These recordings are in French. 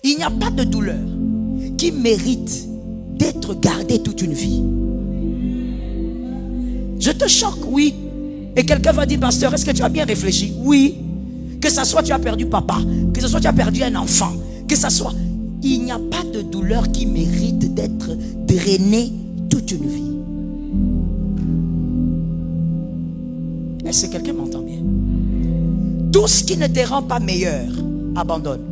Il n'y a pas de douleur qui mérite d'être gardée toute une vie. Je te choque, oui. Et quelqu'un va dire, pasteur, est-ce que tu as bien réfléchi? Oui. Que ce soit tu as perdu papa, que ce soit tu as perdu un enfant, que ce soit... Il n'y a pas de douleur qui mérite d'être drainée toute une vie. Est-ce que quelqu'un m'entend bien? Tout ce qui ne te rend pas meilleur, abandonne.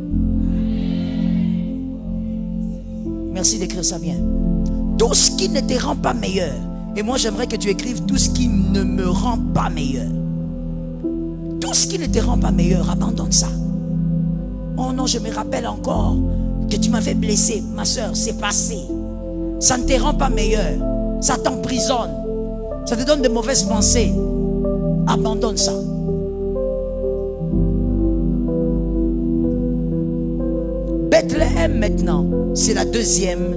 Merci d'écrire ça bien. Tout ce qui ne te rend pas meilleur. Et moi j'aimerais que tu écrives tout ce qui ne me rend pas meilleur. Tout ce qui ne te rend pas meilleur, abandonne ça. Oh non, je me rappelle encore que tu m'avais blessé. Ma soeur, c'est passé. Ça ne te rend pas meilleur. Ça t'emprisonne. Ça te donne de mauvaises pensées. Abandonne ça. Bethléem maintenant, c'est la deuxième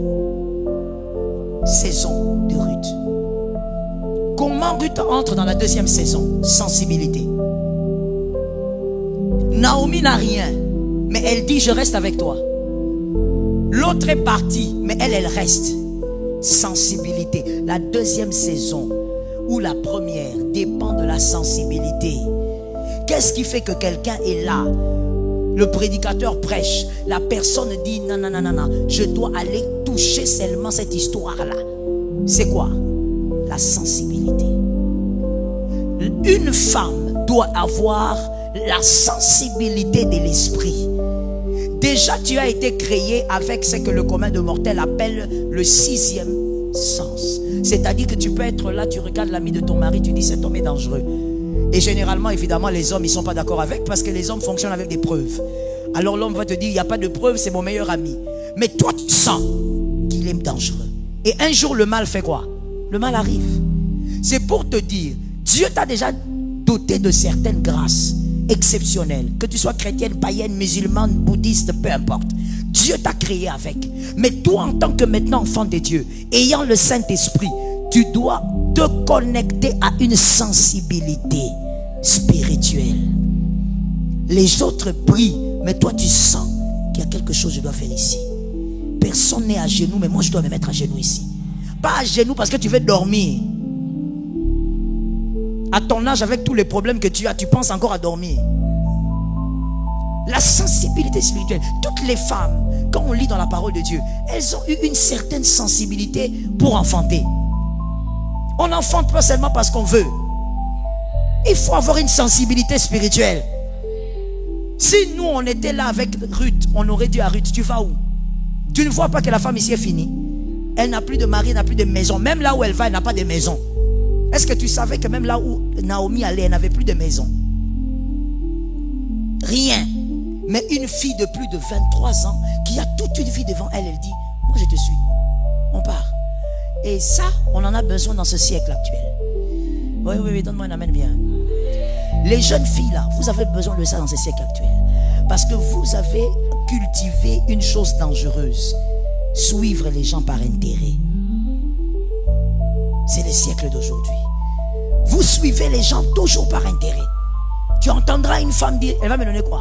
saison de Ruth. Comment Ruth entre dans la deuxième saison? Sensibilité. Naomi n'a rien, mais elle dit je reste avec toi. L'autre est partie, mais elle reste. Sensibilité. La deuxième saison ou la première dépend de la sensibilité. Qu'est-ce qui fait que quelqu'un est là? Le prédicateur prêche, la personne dit non, non, non, non, non, je dois aller toucher seulement cette histoire-là. C'est quoi? La sensibilité. Une femme doit avoir la sensibilité de l'esprit. Déjà, tu as été créé avec ce que le commun de mortels appelle le sixième sens. C'est-à-dire que tu peux être là, tu regardes l'ami de ton mari, tu dis cet homme est dangereux. Et généralement, évidemment, les hommes, ils ne sont pas d'accord avec parce que les hommes fonctionnent avec des preuves. Alors l'homme va te dire, il n'y a pas de preuve, c'est mon meilleur ami. Mais toi, tu sens qu'il est dangereux. Et un jour, le mal fait quoi? Le mal arrive. C'est pour te dire, Dieu t'a déjà doté de certaines grâces exceptionnelles. Que tu sois chrétienne, païenne, musulmane, bouddhiste, peu importe. Dieu t'a créé avec. Mais toi, en tant que maintenant enfant de Dieu, ayant le Saint-Esprit, tu dois te connecter à une sensibilité spirituelle. Les autres prient, mais toi tu sens qu'il y a quelque chose que je dois faire ici. Personne n'est à genoux, mais moi je dois me mettre à genoux ici. Pas à genoux parce que tu veux dormir. À ton âge, avec tous les problèmes que tu as, tu penses encore à dormir. La sensibilité spirituelle. Toutes les femmes, quand on lit dans la parole de Dieu, elles ont eu une certaine sensibilité pour enfanter. On n'enfante pas seulement parce qu'on veut. Il faut avoir une sensibilité spirituelle. Si nous on était là avec Ruth, on aurait dit à Ruth, tu vas où? Tu ne vois pas que la femme ici est finie? Elle n'a plus de mari, elle n'a plus de maison. Même là où elle va, elle n'a pas de maison. Est-ce que tu savais que même là où Naomi allait, elle n'avait plus de maison? Rien. Mais une fille de plus de 23 ans qui a toute une vie devant elle, elle dit, moi je te suis. On part. Et ça, on en a besoin dans ce siècle actuel. Oui, oui, oui, donne-moi un amen bien. Les jeunes filles là, vous avez besoin de ça dans ce siècle actuel. Parce que vous avez cultivé une chose dangereuse. Suivre les gens par intérêt. C'est le siècle d'aujourd'hui. Vous suivez les gens toujours par intérêt. Tu entendras une femme dire, elle va me donner quoi?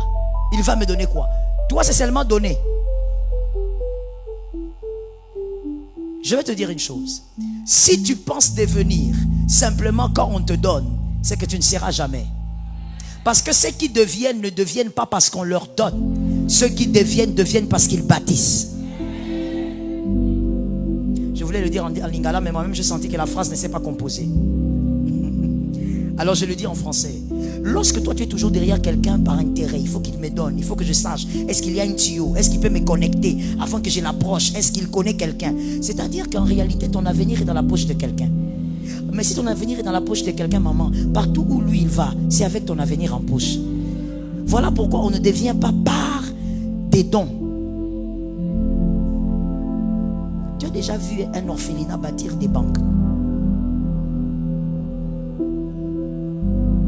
Il va me donner quoi? Toi, c'est seulement donner. Je vais te dire une chose. Si tu penses devenir simplement quand on te donne, c'est que tu ne seras jamais. Parce que ceux qui deviennent ne deviennent pas parce qu'on leur donne. Ceux qui deviennent parce qu'ils bâtissent. Je voulais le dire en lingala, mais moi-même je sentis que la phrase ne s'est pas composée. Alors je le dis en français. Lorsque toi tu es toujours derrière quelqu'un par intérêt, il faut qu'il me donne, il faut que je sache, est-ce qu'il y a un tuyau, est-ce qu'il peut me connecter avant que je l'approche, est-ce qu'il connaît quelqu'un? C'est-à-dire qu'en réalité ton avenir est dans la poche de quelqu'un. Mais si ton avenir est dans la poche de quelqu'un, maman, partout où lui il va, c'est avec ton avenir en poche. Voilà pourquoi on ne devient pas par des dons. Tu as déjà vu un orphelinat bâtir des banques?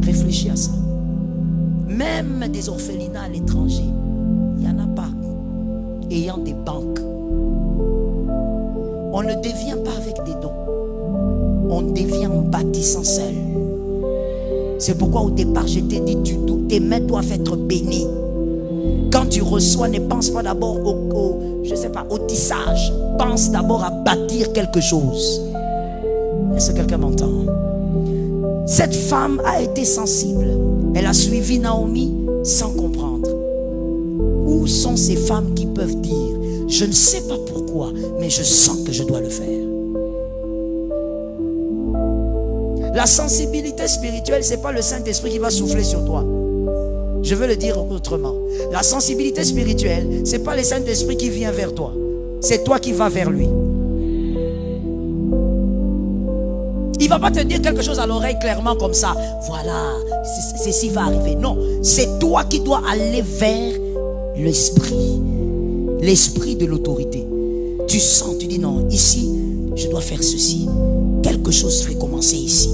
Réfléchis à ça. Même des orphelinats à l'étranger, il n'y en a pas ayant des banques. On ne devient pas avec des dons. On devient en bâtissant seul. C'est pourquoi au départ je t'ai dit, tes mains doivent être bénies. Quand tu reçois, ne pense pas d'abord au tissage. Pense d'abord à bâtir quelque chose. Est-ce que quelqu'un m'entend? Cette femme a été sensible. Elle a suivi Naomi sans comprendre. Où sont ces femmes qui peuvent dire, je ne sais pas pourquoi, mais je sens que je dois le faire? La sensibilité spirituelle, ce n'est pas le Saint-Esprit qui va souffler sur toi. Je veux le dire autrement. La sensibilité spirituelle, ce n'est pas le Saint-Esprit qui vient vers toi. C'est toi qui vas vers lui. Il ne va pas te dire quelque chose à l'oreille clairement comme ça. Voilà, ceci va arriver. Non, c'est toi qui dois aller vers l'esprit. L'esprit de l'autorité. Tu sens, tu dis non, ici, je dois faire ceci. Quelque chose fait commencer ici.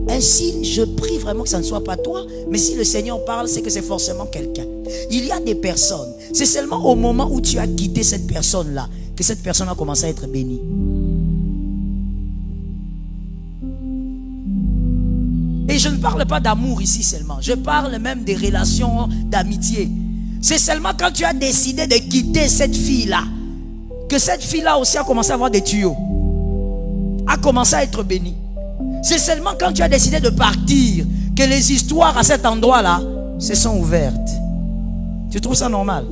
Ainsi, je prie vraiment que ça ne soit pas toi, mais si le Seigneur parle, c'est que c'est forcément quelqu'un. Il y a des personnes, c'est seulement au moment où tu as quitté cette personne-là que cette personne a commencé à être bénie. Et je ne parle pas d'amour ici seulement, je parle même des relations d'amitié. C'est seulement quand tu as décidé de quitter cette fille-là que cette fille-là aussi a commencé à avoir des tuyaux, a commencé à être bénie. C'est seulement quand tu as décidé de partir que les histoires à cet endroit-là se sont ouvertes. Tu trouves ça normal?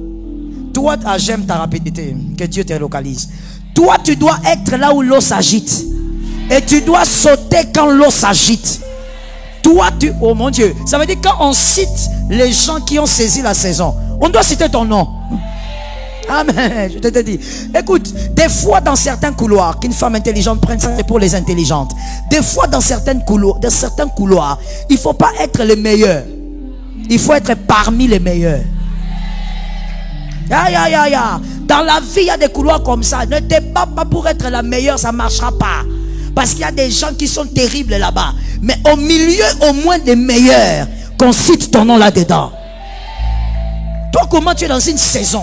Toi, j'aime ta rapidité, que Dieu te localise. Toi, tu dois être là où l'eau s'agite. Et tu dois sauter quand l'eau s'agite. Toi, oh mon Dieu, ça veut dire quand on cite les gens qui ont saisi la saison, on doit citer ton nom. Amen, je te dis. Écoute, des fois dans certains couloirs, qu'une femme intelligente prenne, ça c'est pour les intelligentes. Des fois dans certains couloirs, il ne faut pas être le meilleur. Il faut être parmi les meilleurs. Dans la vie, il y a des couloirs comme ça. Ne te bats pas pour être la meilleure, ça ne marchera pas. Parce qu'il y a des gens qui sont terribles là-bas. Mais au milieu au moins des meilleurs, qu'on cite ton nom là-dedans. Toi, comment tu es dans une saison?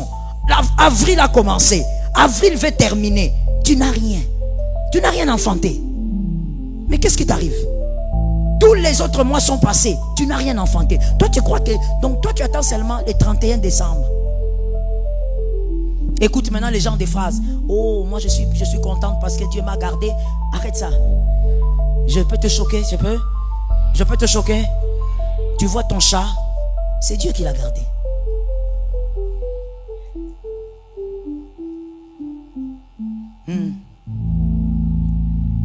Avril a commencé. Avril veut terminer. Tu n'as rien. Tu n'as rien enfanté. Mais qu'est-ce qui t'arrive? Tous les autres mois sont passés. Tu n'as rien enfanté. Toi, tu crois que... Donc, toi, tu attends seulement le 31 décembre. Écoute maintenant les gens des phrases. Oh, moi, je suis contente parce que Dieu m'a gardé. Arrête ça. Je peux te choquer, je peux te choquer. Tu vois ton chat, c'est Dieu qui l'a gardé.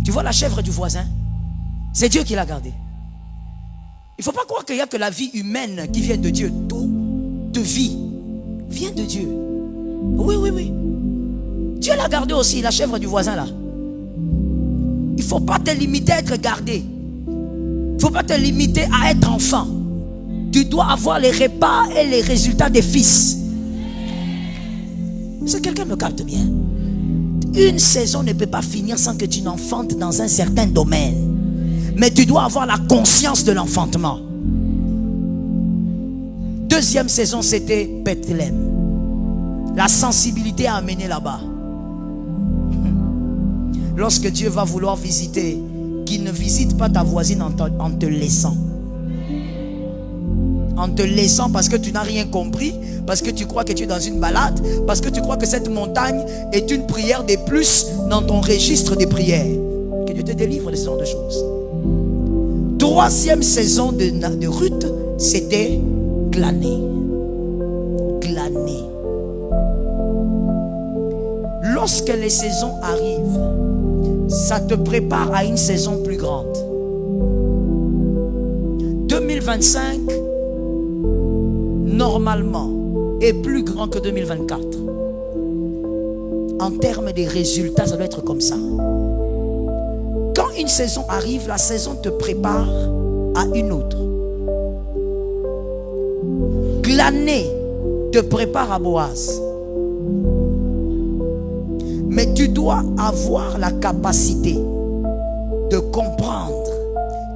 Tu vois la chèvre du voisin, c'est Dieu qui l'a gardée. Il ne faut pas croire qu'il n'y a que la vie humaine qui vient de Dieu. Tout de vie vient de Dieu. Oui. Dieu l'a gardé aussi, la chèvre du voisin là. Il ne faut pas te limiter à être gardé. Il ne faut pas te limiter à être enfant. Tu dois avoir les repas et les résultats des fils. Si quelqu'un me capte bien. Une saison ne peut pas finir sans que tu n'enfantes dans un certain domaine. Mais tu dois avoir la conscience de l'enfantement. Deuxième saison, c'était Bethléem. La sensibilité a amené là-bas. Lorsque Dieu va vouloir visiter, qu'il ne visite pas ta voisine en te laissant. En te laissant parce que tu n'as rien compris, parce que tu crois que tu es dans une balade, parce que tu crois que cette montagne est une prière de plus dans ton registre de prières. Que Dieu te délivre de ce genre de choses. Troisième saison de Ruth, c'était glaner. Glaner. Lorsque les saisons arrivent, ça te prépare à une saison plus grande. 2025 normalement est plus grand que 2024. En termes de résultats, ça doit être comme ça. Quand une saison arrive, la saison te prépare à une autre. Glaner te prépare à Boaz. Mais tu dois avoir la capacité de comprendre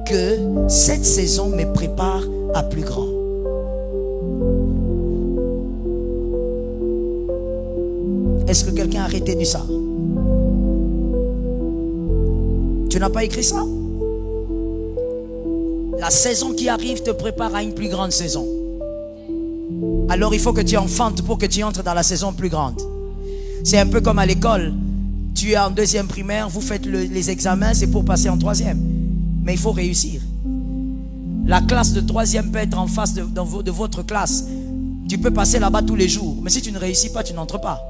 que cette saison me prépare à plus grand. Est-ce que quelqu'un a retenu ça? Tu n'as pas écrit ça? La saison qui arrive te prépare à une plus grande saison. alors il faut que tu enfantes pour que tu entres dans la saison plus grande. C'est un peu comme à l'école. Tu es en 2e primaire, vous faites les examens, c'est pour passer en 3e. Mais il faut réussir. La classe de 3e peut être en face de votre classe. Tu peux passer là-bas tous les jours. Mais si tu ne réussis pas, tu n'entres pas.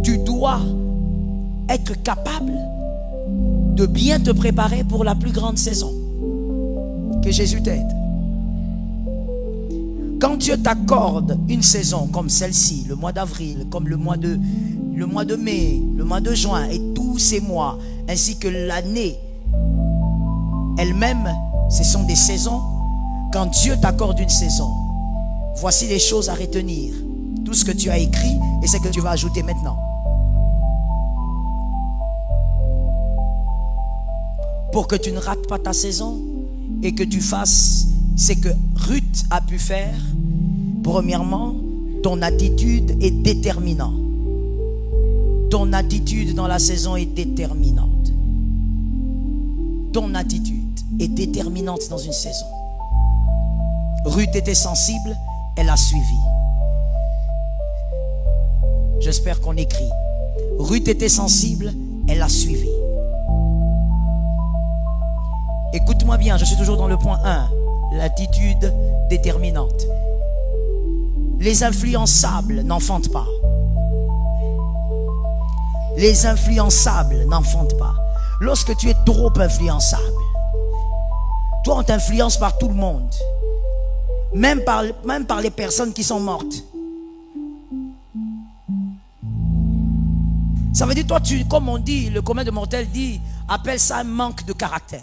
Tu dois être capable de bien te préparer pour la plus grande saison. Que Jésus t'aide. Quand Dieu t'accorde une saison comme celle-ci, le mois d'avril, comme le mois de mai, le mois de juin et tous ces mois, ainsi que l'année elle-même, ce sont des saisons. Quand Dieu t'accorde une saison, voici les choses à retenir. Tout ce que tu as écrit et ce que tu vas ajouter maintenant. Pour que tu ne rates pas ta saison et que tu fasses ce que Ruth a pu faire. Premièrement, ton attitude est déterminante. Ton attitude dans la saison est déterminante. Ton attitude est déterminante dans une saison. Ruth était sensible, elle a suivi. J'espère qu'on écrit. Ruth était sensible, elle a suivi. Écoute-moi bien, je suis toujours dans le point 1. L'attitude déterminante. Les influençables n'enfantent pas. Les influençables n'enfantent pas. Lorsque tu es trop influençable, toi on t'influence par tout le monde. Même par les personnes qui sont mortes. Ça veut dire, toi, comme on dit, le commun de mortels dit, appelle ça un manque de caractère.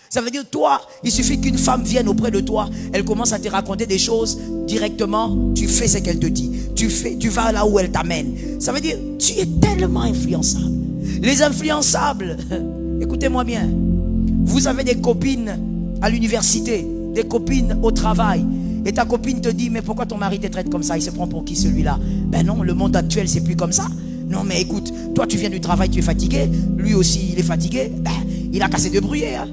Ça veut dire, toi, il suffit qu'une femme vienne auprès de toi, elle commence à te raconter des choses directement, tu fais ce qu'elle te dit. Tu vas là où elle t'amène. Ça veut dire, tu es tellement influençable. Les influençables, écoutez-moi bien, vous avez des copines à l'université, des copines au travail, et ta copine te dit, mais pourquoi ton mari te traite comme ça? Il se prend pour qui celui-là? Ben non, le monde actuel, c'est plus comme ça. Non mais écoute, toi tu viens du travail, tu es fatigué, lui aussi il est fatigué, ben il a cassé de bruyère. Hein?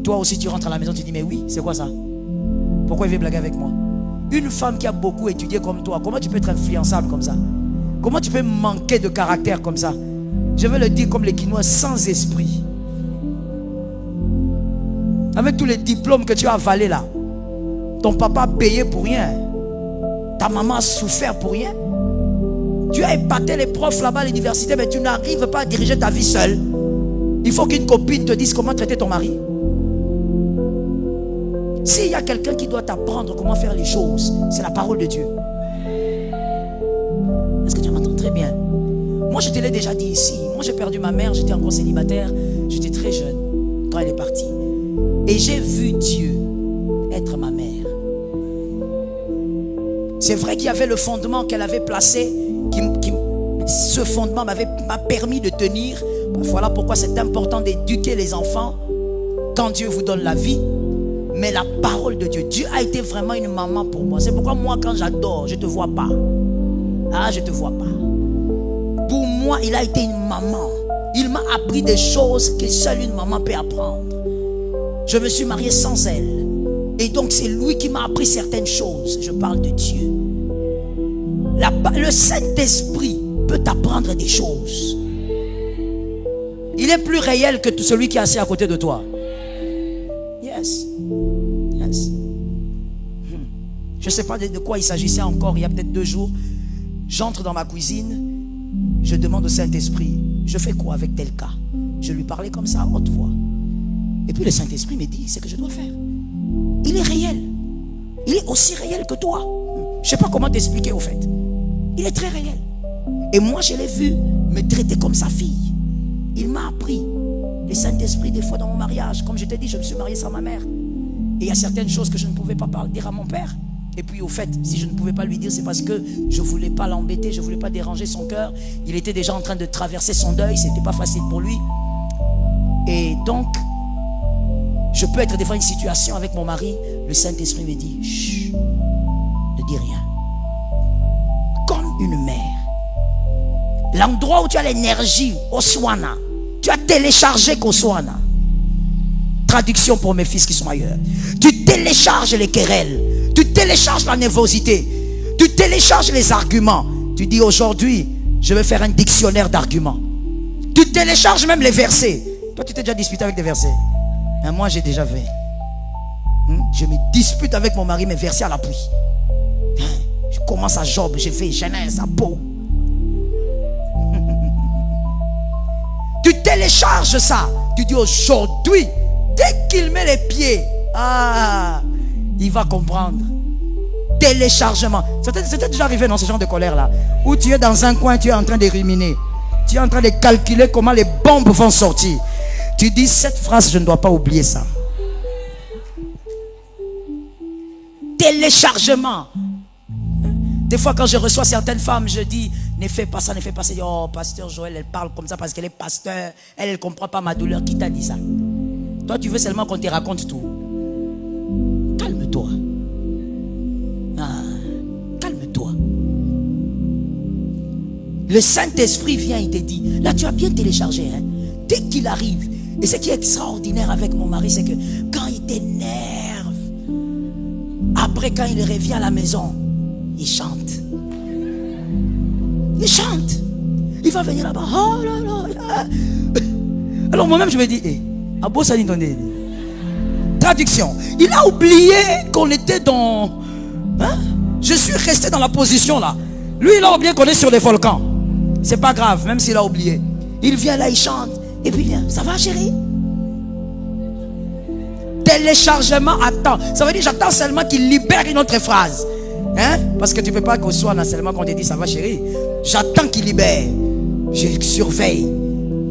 Toi aussi tu rentres à la maison, tu dis mais oui, c'est quoi ça? Pourquoi il veut blaguer avec moi? Une femme qui a beaucoup étudié comme toi, comment tu peux être influençable comme ça? Comment tu peux manquer de caractère comme ça? Je vais le dire comme les Quinois, sans esprit. Avec tous les diplômes que tu as avalés là, ton papa a payé pour rien, ta maman a souffert pour rien. Tu as épaté les profs là-bas à l'université, mais tu n'arrives pas à diriger ta vie seule. Il faut qu'une copine te dise comment traiter ton mari. S'il y a quelqu'un qui doit t'apprendre comment faire les choses, c'est la parole de Dieu. Est-ce que tu m'entends très bien? Moi, je te l'ai déjà dit ici. Moi, j'ai perdu ma mère, j'étais encore célibataire. J'étais très jeune quand elle est partie. Et j'ai vu Dieu être ma mère. C'est vrai qu'il y avait le fondement qu'elle avait placé. Ce fondement m'a permis de tenir. Voilà pourquoi c'est important d'éduquer les enfants quand Dieu vous donne la vie. Mais la parole de Dieu, Dieu a été vraiment une maman pour moi. C'est pourquoi moi quand j'adore, je ne te vois pas. Ah, je ne te vois pas. Pour moi, il a été une maman. Il m'a appris des choses que seule une maman peut apprendre. Je me suis marié sans elle. Et donc c'est lui qui m'a appris certaines choses. Je parle de Dieu. Le Saint-Esprit peut t'apprendre des choses. Il est plus réel que celui qui est assis à côté de toi. Yes. Yes. Je ne sais pas de quoi il s'agissait encore. Il y a peut-être 2 jours. J'entre dans ma cuisine. Je demande au Saint-Esprit, je fais quoi avec tel cas? Je lui parlais comme ça à haute voix. Et puis le Saint-Esprit me dit, c'est que je dois faire. Il est réel. Il est aussi réel que toi. Je ne sais pas comment t'expliquer au fait. Il est très réel. Et moi, je l'ai vu me traiter comme sa fille. Il m'a appris. Le Saint-Esprit, des fois dans mon mariage, comme je t'ai dit, je me suis marié sans ma mère. Et il y a certaines choses que je ne pouvais pas dire à mon père. Et puis au fait, si je ne pouvais pas lui dire, c'est parce que je ne voulais pas l'embêter, je ne voulais pas déranger son cœur. Il était déjà en train de traverser son deuil, ce n'était pas facile pour lui. Et donc, je peux être devant une situation avec mon mari, le Saint-Esprit me dit, chut, ne dis rien. Comme une mère. L'endroit où tu as l'énergie, Oswana, tu as téléchargé Koswana. Traduction pour mes fils qui sont ailleurs. Tu télécharges les querelles. Tu télécharges la nervosité. Tu télécharges les arguments. Tu dis aujourd'hui, je vais faire un dictionnaire d'arguments. Tu télécharges même les versets. Toi, tu t'es déjà disputé avec des versets. Mais moi, j'ai déjà fait. Je me dispute avec mon mari, mais versets à l'appui. Je commence à Job, j'ai fait Genèse, à Beau. Tu télécharges ça. Tu dis aujourd'hui, dès qu'il met les pieds, il va comprendre. Téléchargement. C'était déjà arrivé dans ce genre de colère là, où tu es dans un coin, tu es en train de ruminer, tu es en train de calculer comment les bombes vont sortir. Tu dis cette phrase, je ne dois pas oublier ça. Téléchargement. Des fois quand je reçois certaines femmes, je dis ne fais pas ça, ne fais pas ça. Oh, pasteur Joël, elle parle comme ça parce qu'elle est pasteur. Elle ne comprend pas ma douleur. Qui t'a dit ça? Toi, tu veux seulement qu'on te raconte tout. Calme-toi. Calme-toi. Le Saint-Esprit vient, il te dit, là tu as bien téléchargé, hein? Dès qu'il arrive. Et ce qui est extraordinaire avec mon mari, c'est que quand il t'énerve, après quand il revient à la maison, il chante. Il chante. Il va venir là-bas. Oh là là. Alors moi-même je me dis, traduction. Il a oublié qu'on était dans... Je suis resté dans la position là. Lui il a oublié qu'on est sur des volcans. C'est pas grave, même s'il a oublié. Il vient là, il chante. Et puis bien, ça va chérie? Téléchargement, attends. Ça veut dire j'attends seulement qu'il libère une autre phrase. Parce que tu ne peux pas qu'on soit là seulement qu'on te dit ça va chérie. J'attends qu'il libère. Je surveille.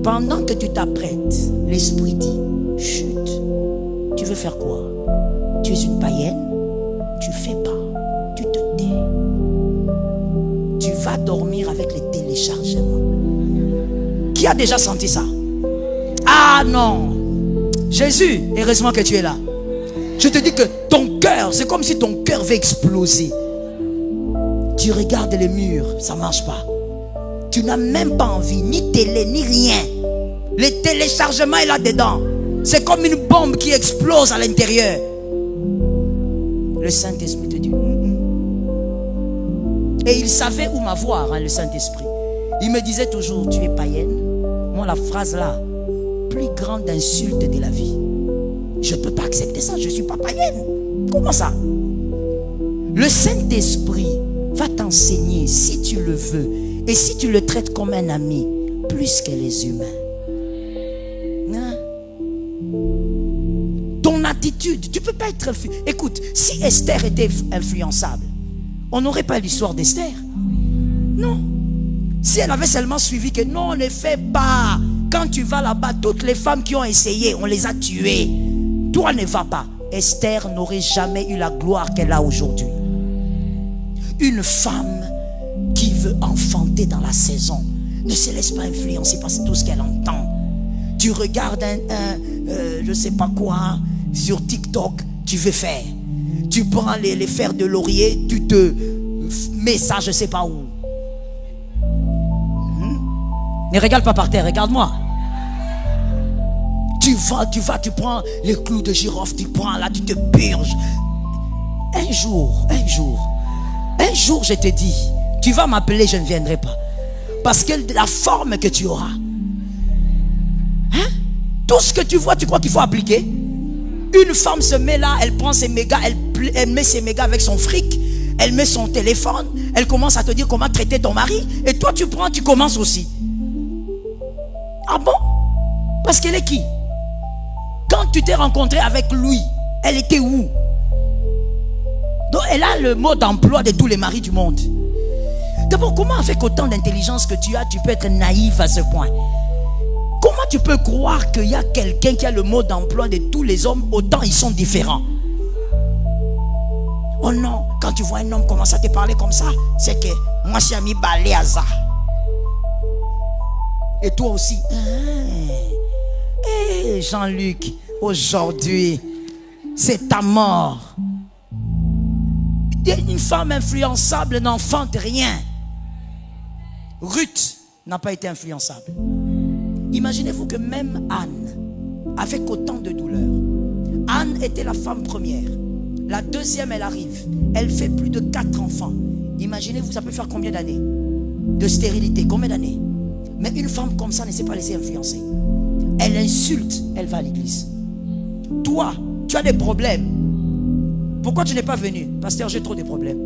Pendant que tu t'apprêtes, l'esprit dit chut. Tu veux faire quoi? Tu es une païenne? Tu fais pas. Tu te tais. Tu vas dormir avec les téléchargements. Qui a déjà senti ça? Ah non. Jésus, heureusement que tu es là. Je te dis que ton cœur, c'est comme si ton cœur veut exploser. Tu regardes les murs, ça ne marche pas. Tu n'as même pas envie, ni télé, ni rien. Le téléchargement est là-dedans. C'est comme une bombe qui explose à l'intérieur. Le Saint-Esprit te dit. Et il savait où m'avoir, le Saint-Esprit. Il me disait toujours, tu es païenne. Moi, la phrase là, plus grande insulte de la vie. Je ne peux pas accepter ça, je ne suis pas païenne. Comment ça? Le Saint-Esprit va t'enseigner, si tu le veux, et si tu le traites comme un ami, plus que les humains. Ton attitude, tu ne peux pas être... Écoute, si Esther était influençable, on n'aurait pas l'histoire d'Esther. Non. Si elle avait seulement suivi que non, ne fais pas. Quand tu vas là-bas, toutes les femmes qui ont essayé, on les a tuées. Toi, ne vas pas. Esther n'aurait jamais eu la gloire qu'elle a aujourd'hui. Une femme qui veut enfanter dans la saison ne se laisse pas influencer par tout ce qu'elle entend. Tu regardes je ne sais pas quoi sur TikTok, tu veux faire. Tu prends les fers de laurier, tu te mets ça je ne sais pas où. Ne regarde pas par terre, regarde-moi. Tu prends les clous de girofle, tu prends là, tu te purges. Un jour, je te dis, tu vas m'appeler, je ne viendrai pas. Parce que la forme que tu auras, tout ce que tu vois, tu crois qu'il faut appliquer? Une femme se met là, elle prend ses mégas, elle met ses mégas avec son fric, elle met son téléphone, elle commence à te dire comment traiter ton mari, et toi tu prends, tu commences aussi. Ah bon? Parce qu'elle est qui? Quand tu t'es rencontré avec lui, elle était où? Donc elle a le mot d'emploi de tous les maris du monde. D'abord, comment avec autant d'intelligence que tu as, tu peux être naïf à ce point? Comment tu peux croire qu'il y a quelqu'un qui a le mot d'emploi de tous les hommes, autant ils sont différents? Oh non, quand tu vois un homme commencer à te parler comme ça, c'est que moi j'ai mis balai à ça. Et toi aussi. Hey, Jean-Luc, aujourd'hui, c'est ta mort. Une femme influençable n'enfante rien. Ruth n'a pas été influençable. Imaginez-vous que même Anne, avec autant de douleur, Anne était la femme première. La deuxième, elle arrive. Elle fait plus de 4 enfants. Imaginez-vous, ça peut faire combien d'années de stérilité? Combien d'années? Mais une femme comme ça ne s'est pas laissée influencer. Elle insulte, elle va à l'église. Toi, tu as des problèmes. Pourquoi tu n'es pas venu? Pasteur, j'ai trop de problèmes.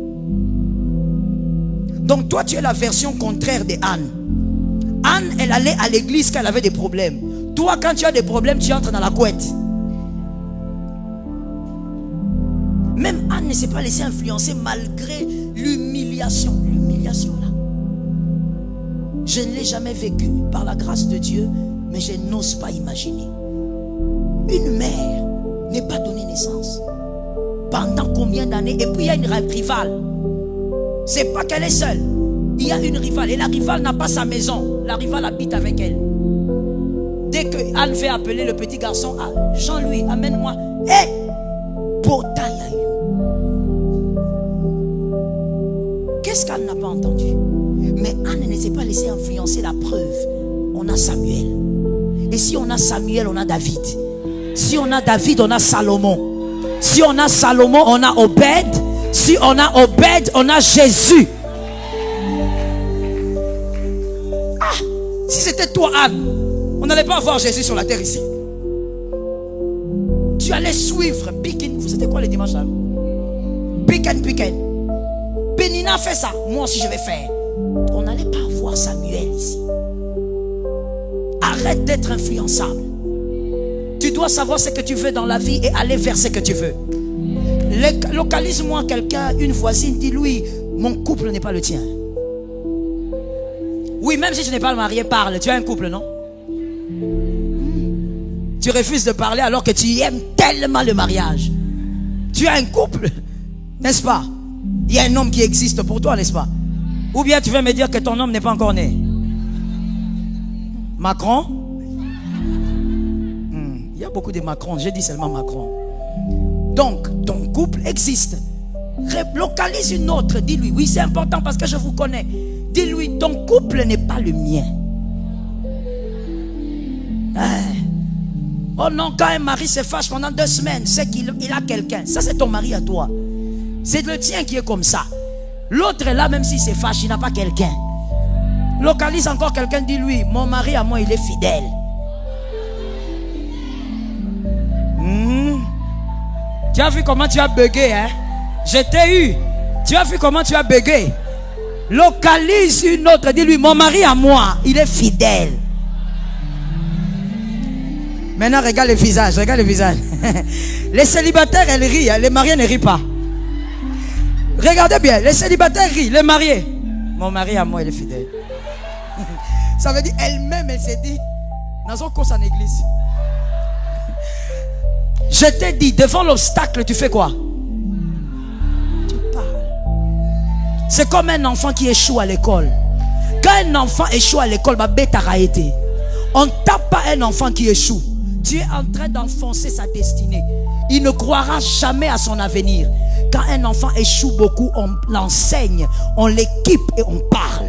Donc toi, tu es la version contraire de Anne. Anne, elle allait à l'église quand elle avait des problèmes. Toi, quand tu as des problèmes, tu entres dans la couette. Même Anne ne s'est pas laissée influencer malgré l'humiliation. L'humiliation là. Je ne l'ai jamais vécu par la grâce de Dieu, mais je n'ose pas imaginer. Une mère n'est pas donnée naissance. Pendant combien d'années? Et puis il y a une rivale. C'est pas qu'elle est seule. Il y a une rivale. Et la rivale n'a pas sa maison. La rivale habite avec elle. Dès que Anne fait appeler le petit garçon, ah, Jean-Louis, amène-moi. Hé! Potayaï. Qu'est-ce qu'Anne n'a pas entendu? Mais Anne ne s'est pas laissée influencer. La preuve, on a Samuel. Et si on a Samuel, on a David. Si on a David, on a Salomon. Si on a Salomon, on a Obed. Si on a Obed, on a Jésus. Ah, si c'était toi, Anne, on n'allait pas voir Jésus sur la terre ici. Tu allais suivre Pikin. Vous savez quoi les dimanches? Pikin. Pénina fait ça. Moi aussi je vais faire. On n'allait pas voir Samuel ici. Arrête d'être influençable. Tu dois savoir ce que tu veux dans la vie et aller vers ce que tu veux. Localise-moi quelqu'un, une voisine, dis Louis, mon couple n'est pas le tien. Oui, même si tu n'es pas marié, parle. Tu as un couple, non? Tu refuses de parler alors que tu aimes tellement le mariage. Tu as un couple, n'est-ce pas? Il y a un homme qui existe pour toi, n'est-ce pas? Ou bien tu veux me dire que ton homme n'est pas encore né? Macron? Il y a beaucoup de Macron, j'ai dit seulement Macron. Donc, ton couple existe. Localise une autre, dis-lui, oui c'est important parce que je vous connais. Dis-lui, ton couple n'est pas le mien. Oh non, quand un mari se fâche pendant 2 semaines, c'est qu'il a quelqu'un. Ça c'est ton mari à toi. C'est le tien qui est comme ça. L'autre est là, même s'il se fâche, il n'a pas quelqu'un. Localise encore quelqu'un, dis-lui, mon mari à moi il est fidèle. Tu as vu comment tu as bugué, hein? Je t'ai eu. Tu as vu comment tu as bugué? Localise une autre, dis-lui, mon mari à moi, il est fidèle. Maintenant, regarde le visage, regarde le visage. Les célibataires, elles rient, hein? Les mariés ne rient pas. Regardez bien, les célibataires rient, les mariés. Mon mari à moi, il est fidèle. Ça veut dire, elle-même, elle s'est dit, dans une course en église. Je t'ai dit, devant l'obstacle, tu fais quoi? Tu parles. C'est comme un enfant qui échoue à l'école. Quand un enfant échoue à l'école, on ne tape pas un enfant qui échoue. Tu es en train d'enfoncer sa destinée. Il ne croira jamais à son avenir. Quand un enfant échoue beaucoup, on l'enseigne, on l'équipe et on parle.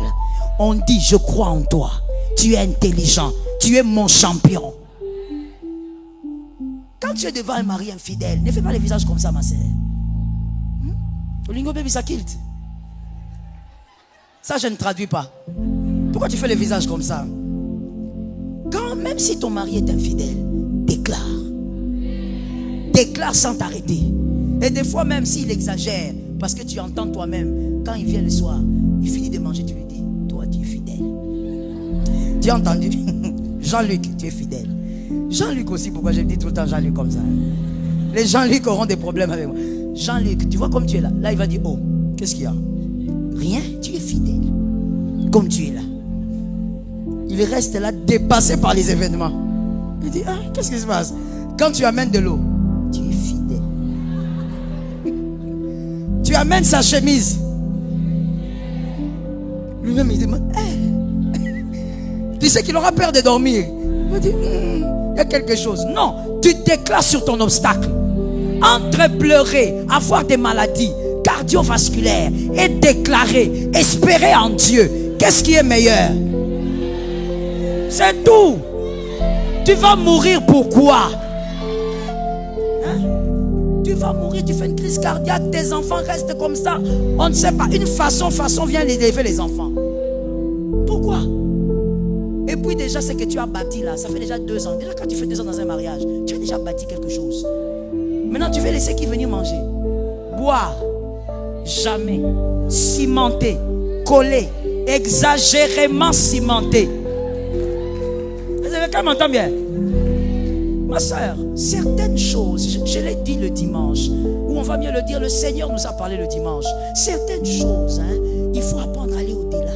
On dit, je crois en toi. Tu es intelligent. Tu es mon champion. Quand tu es devant un mari infidèle, ne fais pas le visage comme ça, ma sœur. Olingo baby sakilt. Ça, je ne traduis pas. Pourquoi tu fais le visage comme ça? Quand même si ton mari est infidèle, déclare. Déclare sans t'arrêter. Et des fois, même s'il exagère, parce que tu entends toi-même, quand il vient le soir, il finit de manger, tu lui dis, toi, tu es fidèle. Tu as entendu? Jean-Luc, tu es fidèle. Jean-Luc aussi, pourquoi je dis tout le temps Jean-Luc comme ça? Les Jean-Luc auront des problèmes avec moi. Jean-Luc, tu vois comme tu es là. Là, il va dire, oh, qu'est-ce qu'il y a? Rien, tu es fidèle. Comme tu es là. Il reste là, dépassé par les événements. Il dit, ah, qu'est-ce qui se passe? Quand tu amènes de l'eau, tu es fidèle. Tu amènes sa chemise. Lui-même, il demande, tu sais qu'il aura peur de dormir. Il dit, il y a quelque chose. Non, tu déclares sur ton obstacle. Entre pleurer, avoir des maladies cardiovasculaires et déclarer, espérer en Dieu. Qu'est-ce qui est meilleur? C'est tout. Tu vas mourir pourquoi? Hein? Tu vas mourir, tu fais une crise cardiaque, tes enfants restent comme ça. On ne sait pas, une façon vient d'élever les enfants. Pourquoi? Et puis déjà, ce que tu as bâti là, ça fait déjà 2 ans. Déjà quand tu fais 2 ans dans un mariage, tu as déjà bâti quelque chose. Maintenant, tu veux laisser qui venir manger? Boire. Jamais. Cimenter. Coller. Exagérément cimenté. Quelqu'un m'entend bien? Ma soeur, certaines choses, je l'ai dit le dimanche, ou on va mieux le dire, le Seigneur nous a parlé le dimanche. Certaines choses, il faut apprendre à aller au-delà.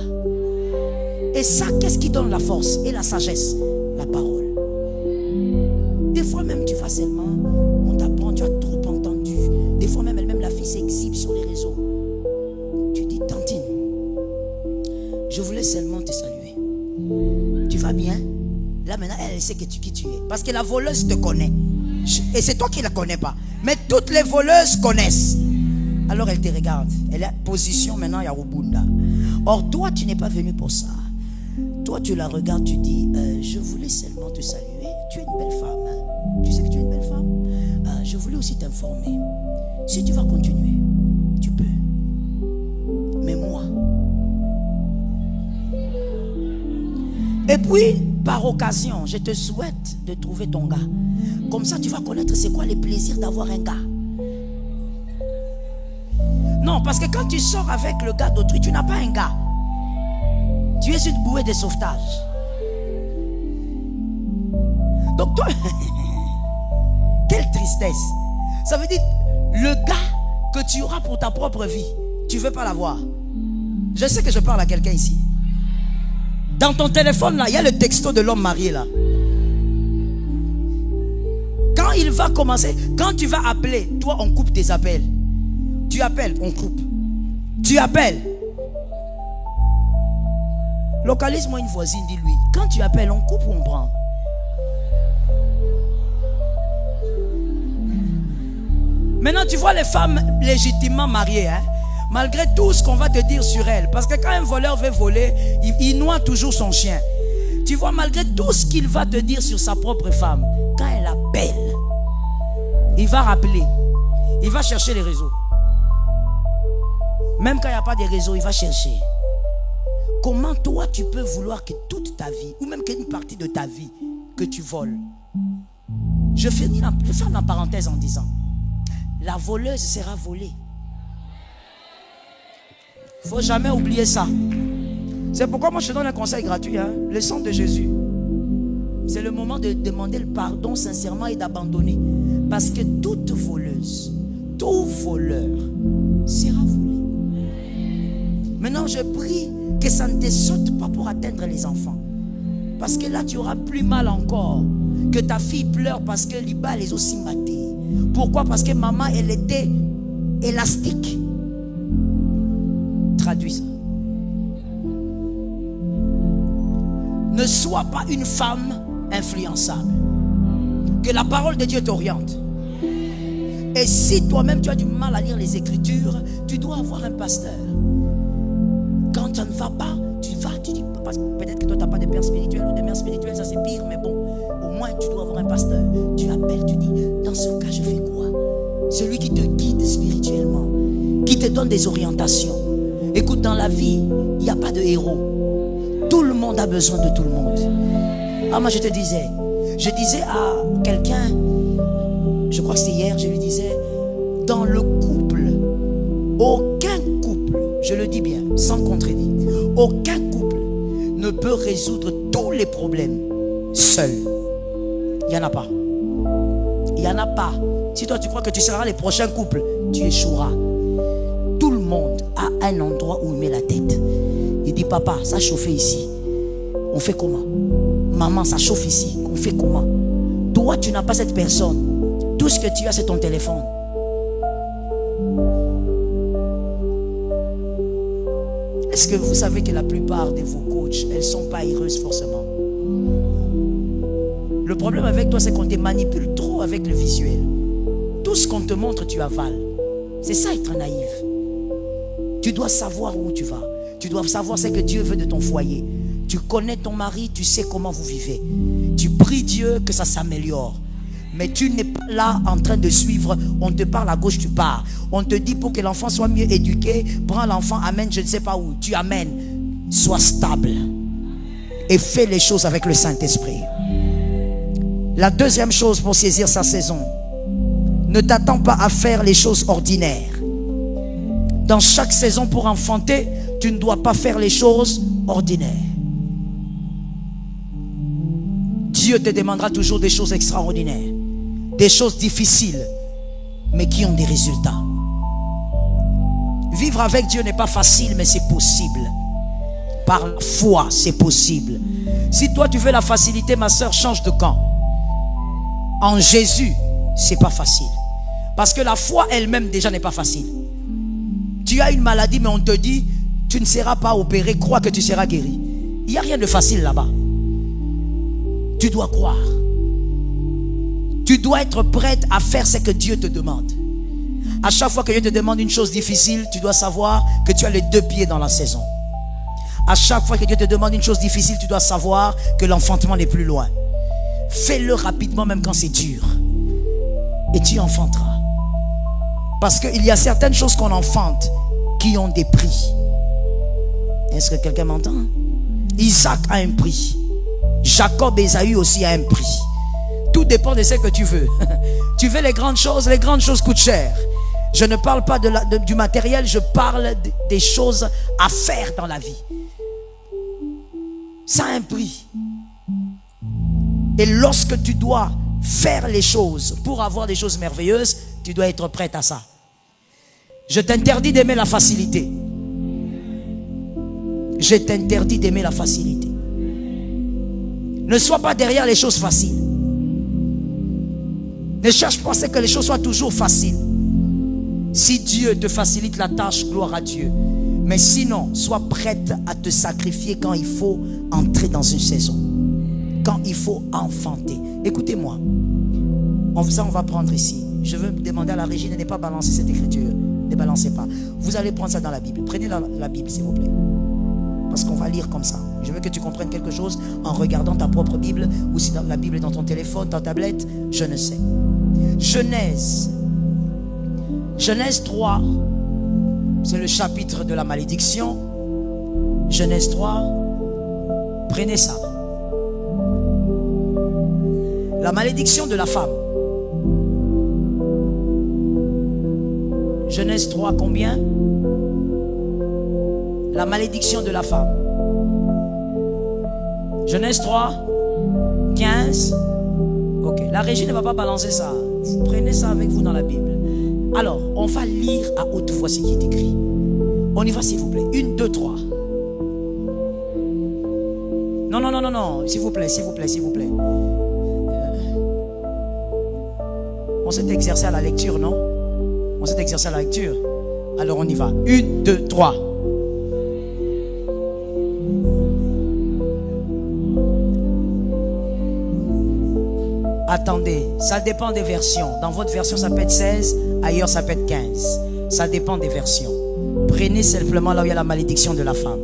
Et ça, qu'est-ce qui donne la force et la sagesse? La parole. Des fois même, tu vas seulement, on t'apprend, tu as trop entendu. Des fois même, elle-même, la fille s'exhibe sur les réseaux. Tu dis, Tantine, je voulais seulement te saluer. Tu vas bien? Là maintenant, elle sait qui tu es. Parce que la voleuse te connaît. Et c'est toi qui ne la connais pas. Mais toutes les voleuses connaissent. Alors elle te regarde. Elle est en position maintenant, il y a Rubunda. Or toi, tu n'es pas venu pour ça. Toi, tu la regardes, tu dis, je voulais seulement te saluer. Tu es une belle femme. Tu sais que tu es une belle femme. Je voulais aussi t'informer. Si tu vas continuer, tu peux. Mais moi. Et puis, par occasion, je te souhaite de trouver ton gars. Comme ça, tu vas connaître c'est quoi les plaisirs d'avoir un gars. Non, parce que quand tu sors avec le gars d'autrui, tu n'as pas un gars. Tu es une bouée de sauvetage. Donc toi, quelle tristesse. Ça veut dire, le gars que tu auras pour ta propre vie, tu ne veux pas l'avoir. Je sais que je parle à quelqu'un ici. Dans ton téléphone là, il y a le texto de l'homme marié là. Quand il va commencer, quand tu vas appeler, toi on coupe tes appels. Tu appelles, on coupe. Tu appelles. Localise-moi une voisine, dis-lui. Quand tu appelles, on coupe ou on prend? Maintenant tu vois les femmes légitimement mariées, malgré tout ce qu'on va te dire sur elle. Parce que quand un voleur veut voler, il noie toujours son chien. Tu vois, malgré tout ce qu'il va te dire sur sa propre femme, quand elle appelle, il va rappeler. Il va chercher les réseaux. Même quand il n'y a pas de réseau, il va chercher. Comment toi tu peux vouloir que toute ta vie, ou même qu'une partie de ta vie, que tu voles? Je ferme la parenthèse en disant, la voleuse sera volée. Il ne faut jamais oublier ça. C'est pourquoi moi je te donne un conseil gratuit. Le sang de Jésus. C'est le moment de demander le pardon sincèrement et d'abandonner. Parce que toute voleuse, tout voleur sera volé. Maintenant je prie que ça ne te saute pas pour atteindre les enfants. Parce que là tu auras plus mal encore. Que ta fille pleure parce que l'Iba les aussi maté. Pourquoi? Parce que maman elle était élastique. Traduis ça. Ne sois pas une femme influençable. Que la parole de Dieu t'oriente. Et si toi-même tu as du mal à lire les Écritures, tu dois avoir un pasteur. Quand ça ne va pas, tu dis, peut-être que toi tu n'as pas de père spirituel ou de mère spirituelle, ça c'est pire, mais bon, au moins tu dois avoir un pasteur. Tu appelles, tu dis, dans ce cas je fais quoi? Celui qui te guide spirituellement, qui te donne des orientations. Écoute, dans la vie, il n'y a pas de héros. Tout le monde a besoin de tout le monde. Ah, moi je disais à quelqu'un, je crois que c'était hier, je lui disais, dans le couple, aucun couple, je le dis bien, sans contredire, aucun couple ne peut résoudre tous les problèmes seul. Il n'y en a pas. Il n'y en a pas. Si toi tu crois que tu seras les prochains couples, tu échoueras. Tout le monde a un endroit où il met la tête. Il dit, papa, ça chauffe ici. On fait comment? Maman, ça chauffe ici. On fait comment? Toi, tu n'as pas cette personne. Tout ce que tu as, c'est ton téléphone. Est-ce que vous savez que la plupart de vos coachs, elles ne sont pas heureuses forcément? Le problème avec toi, c'est qu'on te manipule trop avec le visuel. Tout ce qu'on te montre, tu avales. C'est ça être naïf. Tu dois savoir où tu vas. Tu dois savoir ce que Dieu veut de ton foyer. Tu connais ton mari, tu sais comment vous vivez. Tu pries Dieu que ça s'améliore. Mais tu n'es pas là en train de suivre. On te parle à gauche, tu pars. On te dit pour que l'enfant soit mieux éduqué, prends l'enfant, amène je ne sais pas où. Tu amènes. Sois stable. Et fais les choses avec le Saint-Esprit. La deuxième chose pour saisir sa saison. Ne t'attends pas à faire les choses ordinaires. Dans chaque saison pour enfanter, tu ne dois pas faire les choses ordinaires. Dieu te demandera toujours des choses extraordinaires. Des choses difficiles, mais qui ont des résultats. Vivre avec Dieu n'est pas facile, mais c'est possible. Par la foi, c'est possible. Si toi tu veux la facilité, ma soeur, change de camp. En Jésus, c'est pas facile. Parce que la foi elle-même déjà n'est pas facile. Tu as une maladie, mais on te dit, tu ne seras pas opéré, crois que tu seras guéri. Il n'y a rien de facile là-bas. Tu dois croire. Tu dois être prête à faire ce que Dieu te demande. À chaque fois que Dieu te demande une chose difficile, tu dois savoir que tu as les deux pieds dans la saison. À chaque fois que Dieu te demande une chose difficile, tu dois savoir que l'enfantement n'est plus loin. Fais-le rapidement même quand c'est dur. Et tu enfanteras. Parce qu'il y a certaines choses qu'on enfante qui ont des prix. Est-ce que quelqu'un m'entend? Isaac a un prix. Jacob et Ésaü aussi a un prix. Tout dépend de ce que tu veux. Tu veux les grandes choses coûtent cher. Je ne parle pas du matériel, je parle des choses à faire dans la vie. Ça a un prix. Et lorsque tu dois faire les choses pour avoir des choses merveilleuses, tu dois être prête à ça. Je t'interdis d'aimer la facilité. Je t'interdis d'aimer la facilité. Ne sois pas derrière les choses faciles. Ne cherche pas à ce que les choses soient toujours faciles. Si Dieu te facilite la tâche, gloire à Dieu. Mais sinon, sois prête à te sacrifier quand il faut entrer dans une saison. Quand il faut enfanter. Écoutez-moi. On va prendre ici. Je veux demander à la régie de ne pas balancer cette écriture. Ne balancez pas. Vous allez prendre ça dans la Bible. Prenez la Bible, s'il vous plaît. Parce qu'on va lire comme ça. Je veux que tu comprennes quelque chose en regardant ta propre Bible. Ou si la Bible est dans ton téléphone, ta tablette. Je ne sais. Genèse 3. C'est le chapitre de la malédiction. Genèse 3. Prenez ça. La malédiction de la femme. Genèse 3, combien? La malédiction de la femme. Genèse 3, 15. Ok, la régie ne va pas balancer ça. Prenez ça avec vous dans la Bible. Alors, on va lire à haute voix ce qui est écrit. On y va, s'il vous plaît. 1, 2, 3. Non. S'il vous plaît. On s'est exercé à la lecture, non? On s'est exercé à la lecture. Alors on y va. 1, 2, 3. Attendez, ça dépend des versions. Dans votre version, ça peut être 16. Ailleurs, ça peut être 15. Ça dépend des versions. Prenez simplement là où il y a la malédiction de la femme.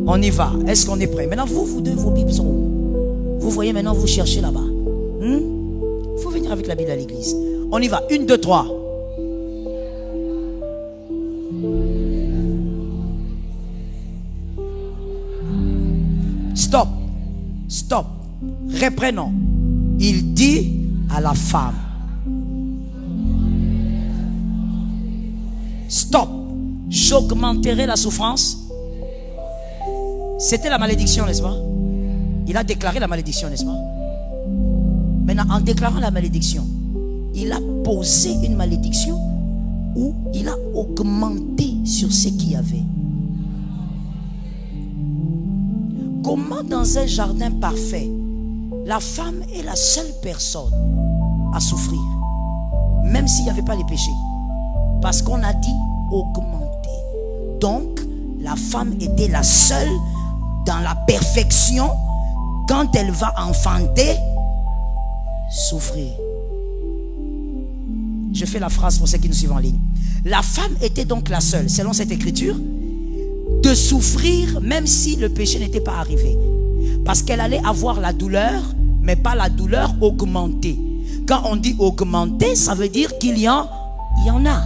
On y va. Est-ce qu'on est prêt? Maintenant, vous deux, vos Bibles sont où? Vous voyez maintenant, vous cherchez là-bas. Il faut venir avec la Bible à l'église. On y va. 1, 2, 3. Stop. Reprenons. Il dit à la femme. Stop. J'augmenterai la souffrance. C'était la malédiction, n'est-ce pas? Il a déclaré la malédiction, n'est-ce pas? Maintenant, en déclarant la malédiction, il a posé une malédiction ou il a augmenté sur ce qu'il y avait. Comment dans un jardin parfait, la femme est la seule personne à souffrir, même s'il n'y avait pas les péchés? Parce qu'on a dit augmenter. Donc, la femme était la seule dans la perfection. Quand elle va enfanter, souffrir. Je fais la phrase pour ceux qui nous suivent en ligne. La femme était donc la seule, selon cette écriture, de souffrir même si le péché n'était pas arrivé. Parce qu'elle allait avoir la douleur mais pas la douleur augmentée. Quand on dit augmentée, ça veut dire qu'il y en a.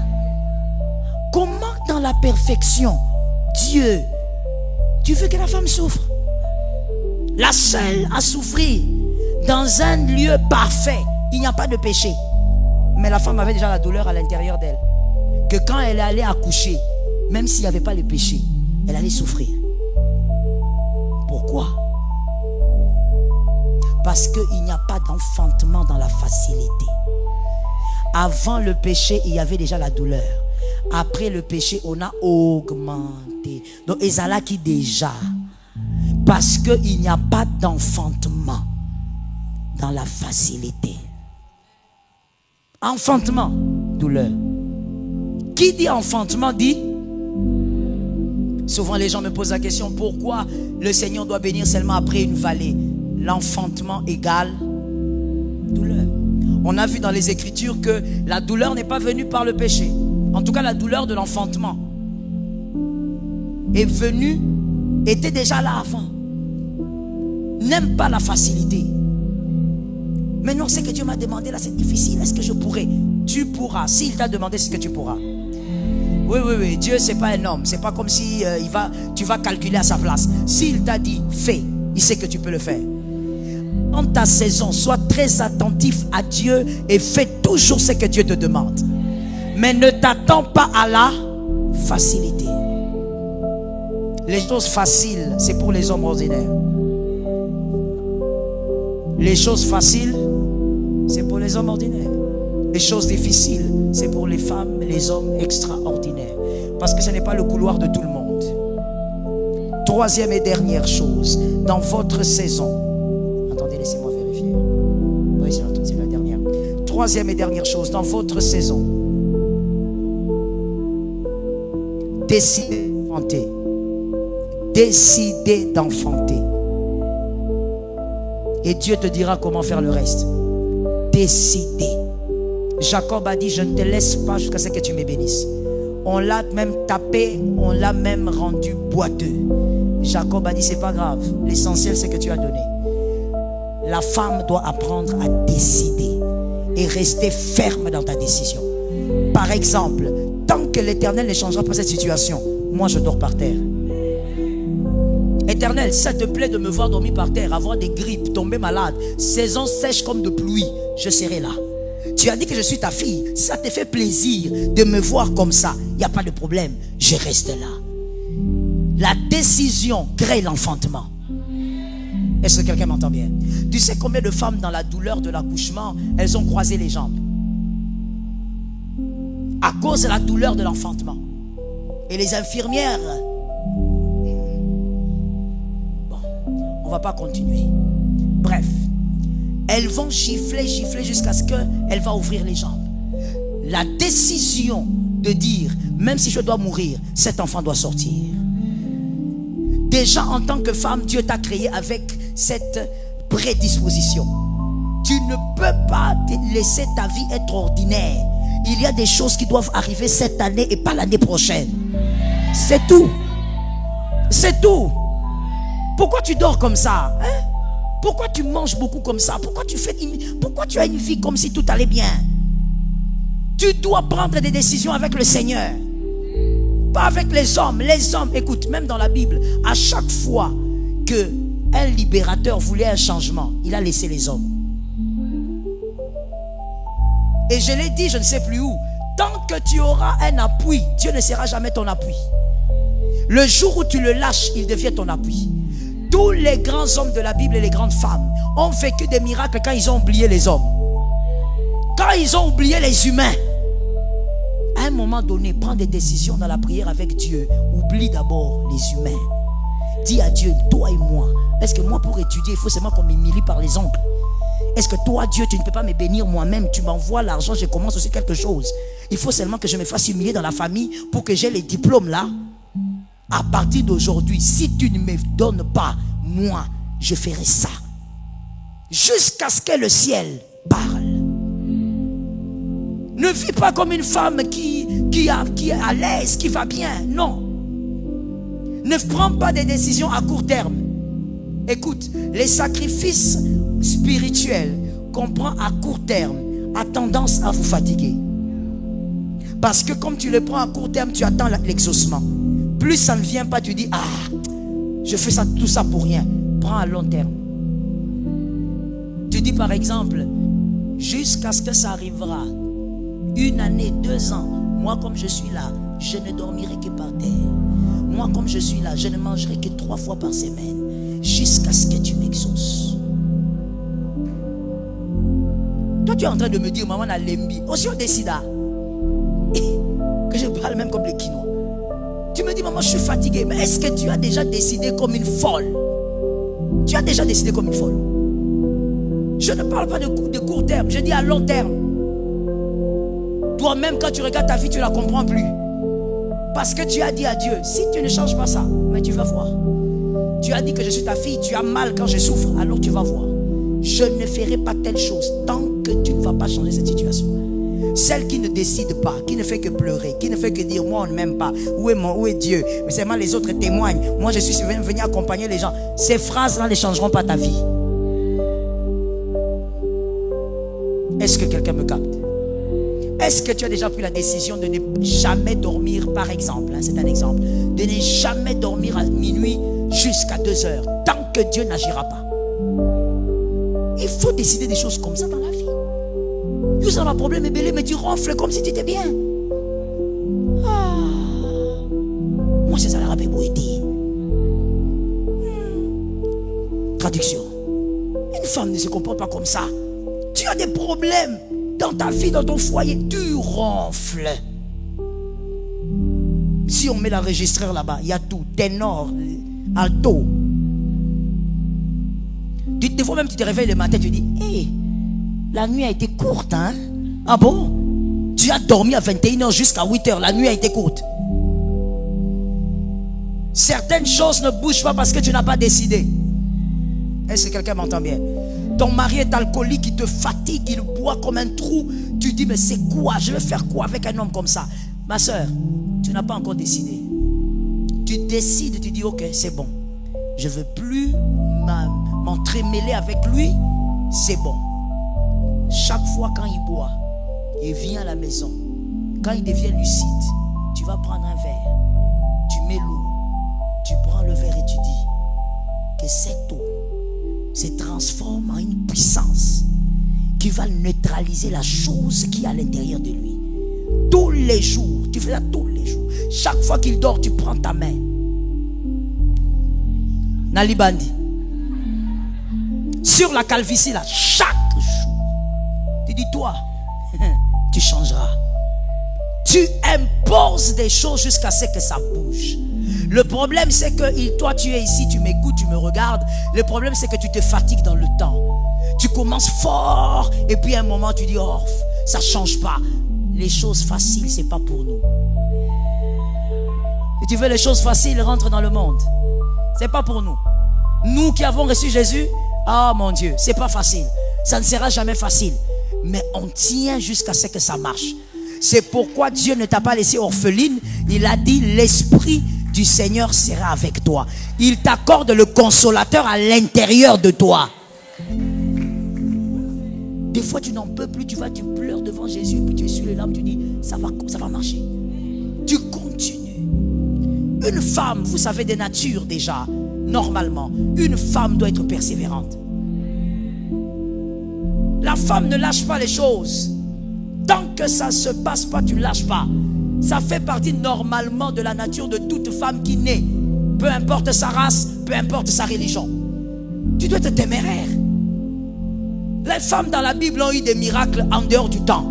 Comment dans la perfection, Dieu, tu veux que la femme souffre? La seule à souffrir dans un lieu parfait, il n'y a pas de péché. Mais la femme avait déjà la douleur à l'intérieur d'elle. Que quand elle allait accoucher, même s'il n'y avait pas le péché, elle allait souffrir. Pourquoi? Parce qu'il n'y a pas d'enfantement dans la facilité. Avant le péché, il y avait déjà la douleur. Après le péché, on a augmenté. Donc, Ezala qui déjà. Parce qu'il n'y a pas d'enfantement dans la facilité. Enfantement, douleur. Qui dit enfantement dit? Souvent les gens me posent la question, pourquoi le Seigneur doit bénir seulement après une vallée? L'enfantement égale douleur. On a vu dans les Écritures que la douleur n'est pas venue par le péché. En tout cas, la douleur de l'enfantement est venue, était déjà là avant. N'aime pas la facilité. Mais non, c'est que Dieu m'a demandé, là c'est difficile, est-ce que je pourrais? Tu pourras, s'il t'a demandé, c'est que tu pourras. Oui, Dieu c'est pas un homme, c'est pas comme si tu vas calculer à sa place. S'il t'a dit, fais, il sait que tu peux le faire. Dans ta saison, sois très attentif à Dieu et fais toujours ce que Dieu te demande. Mais ne t'attends pas à la facilité. Les choses faciles, c'est pour les hommes ordinaires. Les choses faciles, c'est pour les hommes ordinaires. Les choses difficiles, c'est pour les femmes et les hommes extraordinaires. Parce que ce n'est pas le couloir de tout le monde. Troisième et dernière chose, dans votre saison. Attendez, laissez-moi vérifier. Oui, c'est la dernière. Troisième et dernière chose, dans votre saison. Décidez d'enfanter. Décidez d'enfanter. Et Dieu te dira comment faire le reste. Décidez. Jacob a dit, je ne te laisse pas jusqu'à ce que tu me bénisses. On l'a même tapé, on l'a même rendu boiteux. Jacob a dit, c'est pas grave. L'essentiel, c'est que tu as donné. La femme doit apprendre à décider et rester ferme dans ta décision. Par exemple, tant que l'Éternel ne changera pas cette situation, moi je dors par terre. Éternel, si ça te plaît de me voir dormir par terre, avoir des grippes, tomber malade, saison sèche comme de pluie, je serai là. Tu as dit que je suis ta fille. Si ça te fait plaisir de me voir comme ça, il n'y a pas de problème, je reste là. La décision crée l'enfantement. Est-ce que quelqu'un m'entend bien? Tu sais combien de femmes dans la douleur de l'accouchement, elles ont croisé les jambes à cause de la douleur de l'enfantement. Et les infirmières, bon, on ne va pas continuer. Bref, elles vont gifler jusqu'à ce qu'elle va ouvrir les jambes. La décision de dire, même si je dois mourir, cet enfant doit sortir. Déjà en tant que femme, Dieu t'a créé avec cette prédisposition. Tu ne peux pas te laisser ta vie être ordinaire. Il y a des choses qui doivent arriver cette année et pas l'année prochaine. C'est tout. C'est tout. Pourquoi tu dors comme ça, hein? Pourquoi tu manges beaucoup comme ça? Pourquoi tu as une vie comme si tout allait bien? Tu dois prendre des décisions avec le Seigneur, pas avec les hommes. Les hommes, écoute, même dans la Bible, à chaque fois que un libérateur voulait un changement, il a laissé les hommes. Et je l'ai dit, je ne sais plus où, tant que tu auras un appui, Dieu ne sera jamais ton appui. Le jour où tu le lâches, il devient ton appui. Tous les grands hommes de la Bible et les grandes femmes ont vécu des miracles quand ils ont oublié les hommes. Quand ils ont oublié les humains. À un moment donné, prends des décisions dans la prière avec Dieu. Oublie d'abord les humains. Dis à Dieu, toi et moi, est-ce que moi pour étudier, il faut seulement qu'on m'humilie par les oncles? Est-ce que toi, Dieu, tu ne peux pas me bénir moi-même? Tu m'envoies l'argent, je commence aussi quelque chose. Il faut seulement que je me fasse humilier dans la famille pour que j'ai les diplômes là. À partir d'aujourd'hui, si tu ne me donnes pas, moi, je ferai ça. Jusqu'à ce que le ciel parle. Ne vis pas comme une femme qui est à l'aise, qui va bien. Non. Ne prends pas des décisions à court terme. Écoute, les sacrifices spirituel qu'on prend à court terme a tendance à vous fatiguer. Parce que comme tu le prends à court terme, tu attends l'exaucement. Plus ça ne vient pas, tu dis, ah, je fais ça, tout ça pour rien. Prends à long terme. Tu dis par exemple, jusqu'à ce que ça arrivera, 1 année, 2 ans, moi comme je suis là, je ne dormirai que par terre. Moi comme je suis là, je ne mangerai que 3 fois par semaine, jusqu'à ce que tu m'exauces. Toi tu es en train de me dire, maman a lembi, aussi on décide que je parle même comme les Quinois. Tu me dis, maman je suis fatigué, mais est-ce que tu as déjà décidé comme une folle? Tu as déjà décidé comme une folle. Je ne parle pas de court terme, je dis à long terme. Toi-même, quand tu regardes ta vie, tu ne la comprends plus. Parce que tu as dit à Dieu, si tu ne changes pas ça, mais tu vas voir. Tu as dit que je suis ta fille, tu as mal quand je souffre, alors tu vas voir. Je ne ferai pas telle chose tant que tu ne vas pas changer cette situation. Celle qui ne décide pas, qui ne fait que pleurer, qui ne fait que dire, moi on ne m'aime pas, où est Dieu? Mais seulement les autres témoignent. Moi je suis venu accompagner les gens. Ces phrases-là ne changeront pas ta vie. Est-ce que quelqu'un me capte? Est-ce que tu as déjà pris la décision de ne jamais dormir, par exemple, c'est un exemple, de ne jamais dormir à minuit jusqu'à 2 heures, tant que Dieu n'agira pas? Il faut décider des choses comme ça dans la vie. Vous avez un problème, mais tu ronfles comme si tu étais bien. Ah. Moi, c'est ça la rappel boété. Traduction. Une femme ne se comporte pas comme ça. Tu as des problèmes dans ta vie, dans ton foyer, tu ronfles. Si on met l'enregistreur là-bas, il y a tout, ténor, alto. Des fois même tu te réveilles le matin, tu dis, hé, la nuit a été courte, hein? Ah bon? Tu as dormi à 21h jusqu'à 8h, la nuit a été courte. Certaines choses ne bougent pas parce que tu n'as pas décidé. Est-ce que quelqu'un m'entend bien? Ton mari est alcoolique, il te fatigue, il boit comme un trou. Tu dis, mais c'est quoi? Je vais faire quoi avec un homme comme ça? Ma soeur, tu n'as pas encore décidé. Tu décides, tu dis, ok, c'est bon. Je ne veux plus m'entremêler avec lui, c'est bon. Chaque fois quand il boit, il vient à la maison. Quand il devient lucide, tu vas prendre un verre, tu mets l'eau, tu prends le verre et tu dis que cette eau se transforme en une puissance qui va neutraliser la chose qui est à l'intérieur de lui. Tous les jours, tu fais ça tous les jours. Chaque fois qu'il dort, tu prends ta main. Nalibandi. Sur la calvitie là, chaque jour. Tu dis, toi, tu changeras. Tu imposes des choses jusqu'à ce que ça bouge. Le problème c'est que toi tu es ici, tu m'écoutes, tu me regardes. Le problème c'est que tu te fatigues dans le temps. Tu commences fort et puis à un moment tu dis, oh, ça change pas. Les choses faciles c'est pas pour nous. Si tu veux les choses faciles, rentre dans le monde. C'est pas pour nous. Nous qui avons reçu Jésus, ah mon Dieu, c'est pas facile. Ça ne sera jamais facile. Mais on tient jusqu'à ce que ça marche. C'est pourquoi Dieu ne t'a pas laissé orpheline. Il a dit, l'Esprit du Seigneur sera avec toi. Il t'accorde le consolateur à l'intérieur de toi. Des fois tu n'en peux plus, tu pleures devant Jésus, puis tu es sur les larmes, tu dis, ça va marcher. Tu continues. Une femme, vous savez de nature déjà, normalement, une femme doit être persévérante. La femme ne lâche pas les choses. Tant que ça ne se passe pas, tu ne lâches pas. Ça fait partie normalement de la nature de toute femme qui naît. Peu importe sa race, peu importe sa religion. Tu dois être téméraire. Les femmes dans la Bible ont eu des miracles en dehors du temps.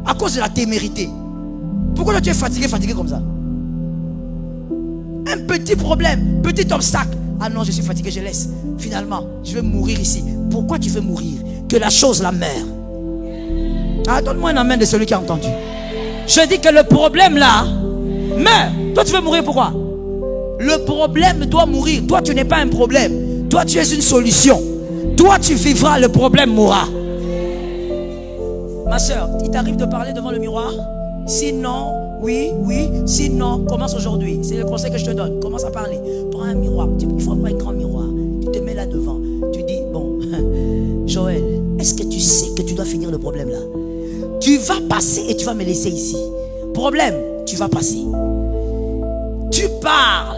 À cause de la témérité. Pourquoi toi tu es fatigué comme ça? Un petit problème, petit obstacle. Ah non, je suis fatigué, je laisse. Finalement, je vais mourir ici. Pourquoi tu veux mourir? Que la chose la meure. Ah, donne-moi un amen de celui qui a entendu. Je dis que le problème là meurt. Toi tu veux mourir pourquoi? Le problème doit mourir. Toi tu n'es pas un problème. Toi tu es une solution. Toi tu vivras, le problème mourra. Ma soeur, il t'arrive de parler devant le miroir? Sinon, oui, sinon, commence aujourd'hui. C'est le conseil que je te donne. Commence à parler. Prends un miroir. Il faut avoir un grand miroir. Tu te mets là devant. Tu dis, bon, finir le problème là. Tu vas passer et tu vas me laisser ici. Problème, tu vas passer. Tu parles.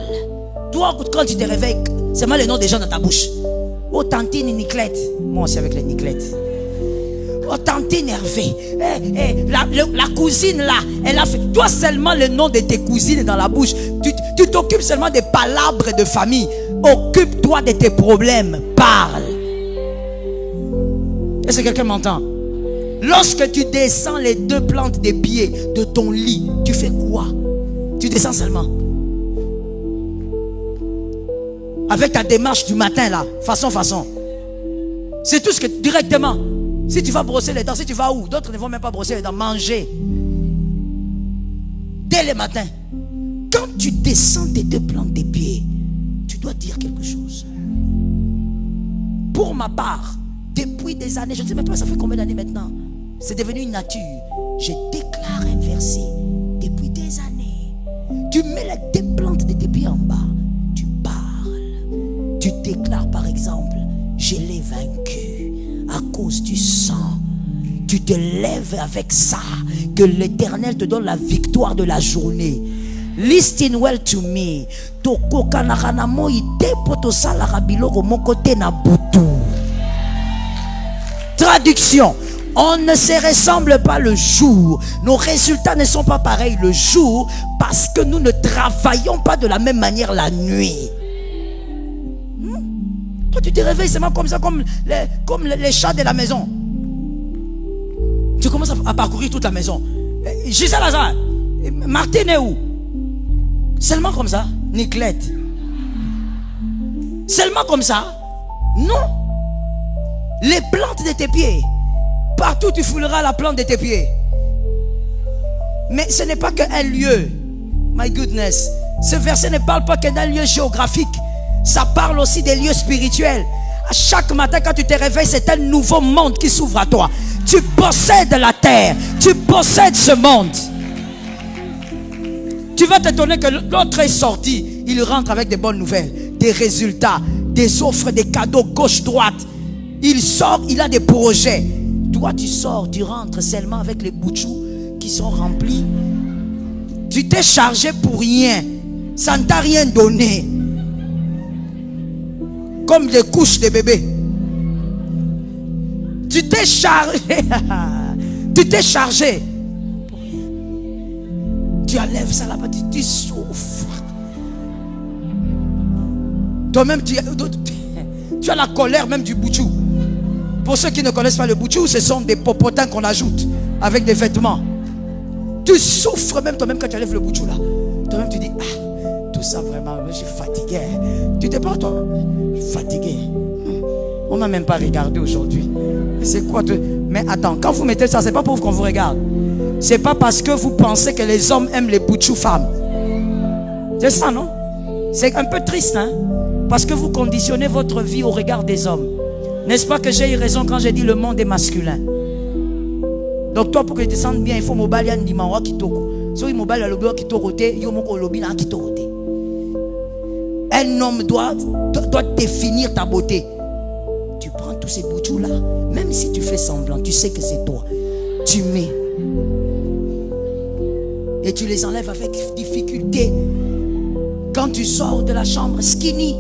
Toi, quand tu te réveilles, c'est mal le nom des gens dans ta bouche. Oh, tantine Niclette. Moi aussi avec les Niclettes. Oh, tantine Hervé. La cousine là, elle a fait. Toi seulement le nom de tes cousines dans la bouche. Tu t'occupes seulement des palabres de famille. Occupe-toi de tes problèmes. Parle. Est-ce que quelqu'un m'entend? Lorsque tu descends les 2 plantes des pieds de ton lit, tu fais quoi? Tu descends seulement. Avec ta démarche du matin là, façon. C'est tout ce que directement. Si tu vas brosser les dents, si tu vas où? D'autres ne vont même pas brosser les dents, manger. Dès le matin. Quand tu descends tes 2 plantes des pieds, tu dois dire quelque chose. Pour ma part, depuis des années, je ne sais même pas ça fait combien d'années maintenant, c'est devenu une nature. Je déclare un verset depuis des années. Tu mets les 2 plantes de tes pieds en bas. Tu parles. Tu déclares par exemple, je l'ai vaincu à cause du sang. Tu te lèves avec ça. Que l'Éternel te donne la victoire de la journée. Listen well to me. Toko kanakanamo ite poto salara biloko mokote na butu. Traduction. On ne se ressemble pas le jour. Nos résultats ne sont pas pareils le jour parce que nous ne travaillons pas de la même manière la nuit. Toi, tu te réveilles seulement comme ça, comme les chats de la maison. Tu commences à parcourir toute la maison. Gisèle Lazare, Martine est où? Seulement comme ça, Niclette. Seulement comme ça? Non. Les plantes de tes pieds. Partout tu fouleras la plante de tes pieds. Mais ce n'est pas qu'un lieu. My goodness. Ce verset ne parle pas que d'un lieu géographique. Ça parle aussi des lieux spirituels. À chaque matin quand tu te réveilles, c'est un nouveau monde qui s'ouvre à toi. Tu possèdes la terre. Tu possèdes ce monde. Tu vas t'étonner que l'autre est sorti. Il rentre avec des bonnes nouvelles, des résultats, des offres, des cadeaux gauche-droite. Il sort, il a des projets. Toi tu sors, tu rentres seulement avec les boutchous qui sont remplis. Tu t'es chargé pour rien. Ça ne t'a rien donné. Comme des couches de bébé. Tu t'es chargé. Tu t'es chargé. Tu enlèves ça là-bas, tu souffres. Toi-même, tu as la colère même du boutchou. Pour ceux qui ne connaissent pas le boutchou, ce sont des popotins qu'on ajoute avec des vêtements. Tu souffres même toi-même quand tu enlèves le boutchou là. Toi-même, tu dis, tout ça vraiment, je suis fatigué. Tu t'es pas toi, fatigué. On m'a même pas regardé aujourd'hui. C'est quoi Mais attends, quand vous mettez ça, c'est pas pour qu'on vous regarde. C'est pas parce que vous pensez que les hommes aiment les boutchous femmes. C'est ça, non? C'est un peu triste, hein? Parce que vous conditionnez votre vie au regard des hommes. N'est-ce pas que j'ai eu raison quand j'ai dit le monde est masculin? Donc toi, pour que tu te sentes bien, il faut m'obalia ndimawa kitoko. Si vous m'obalia le bureau kitoko te, yo moko lobi na kitoko te. Un homme doit définir ta beauté. Tu prends tous ces boutchous là, même si tu fais semblant, tu sais que c'est toi. Tu mets. Et tu les enlèves avec difficulté. Quand tu sors de la chambre skinny.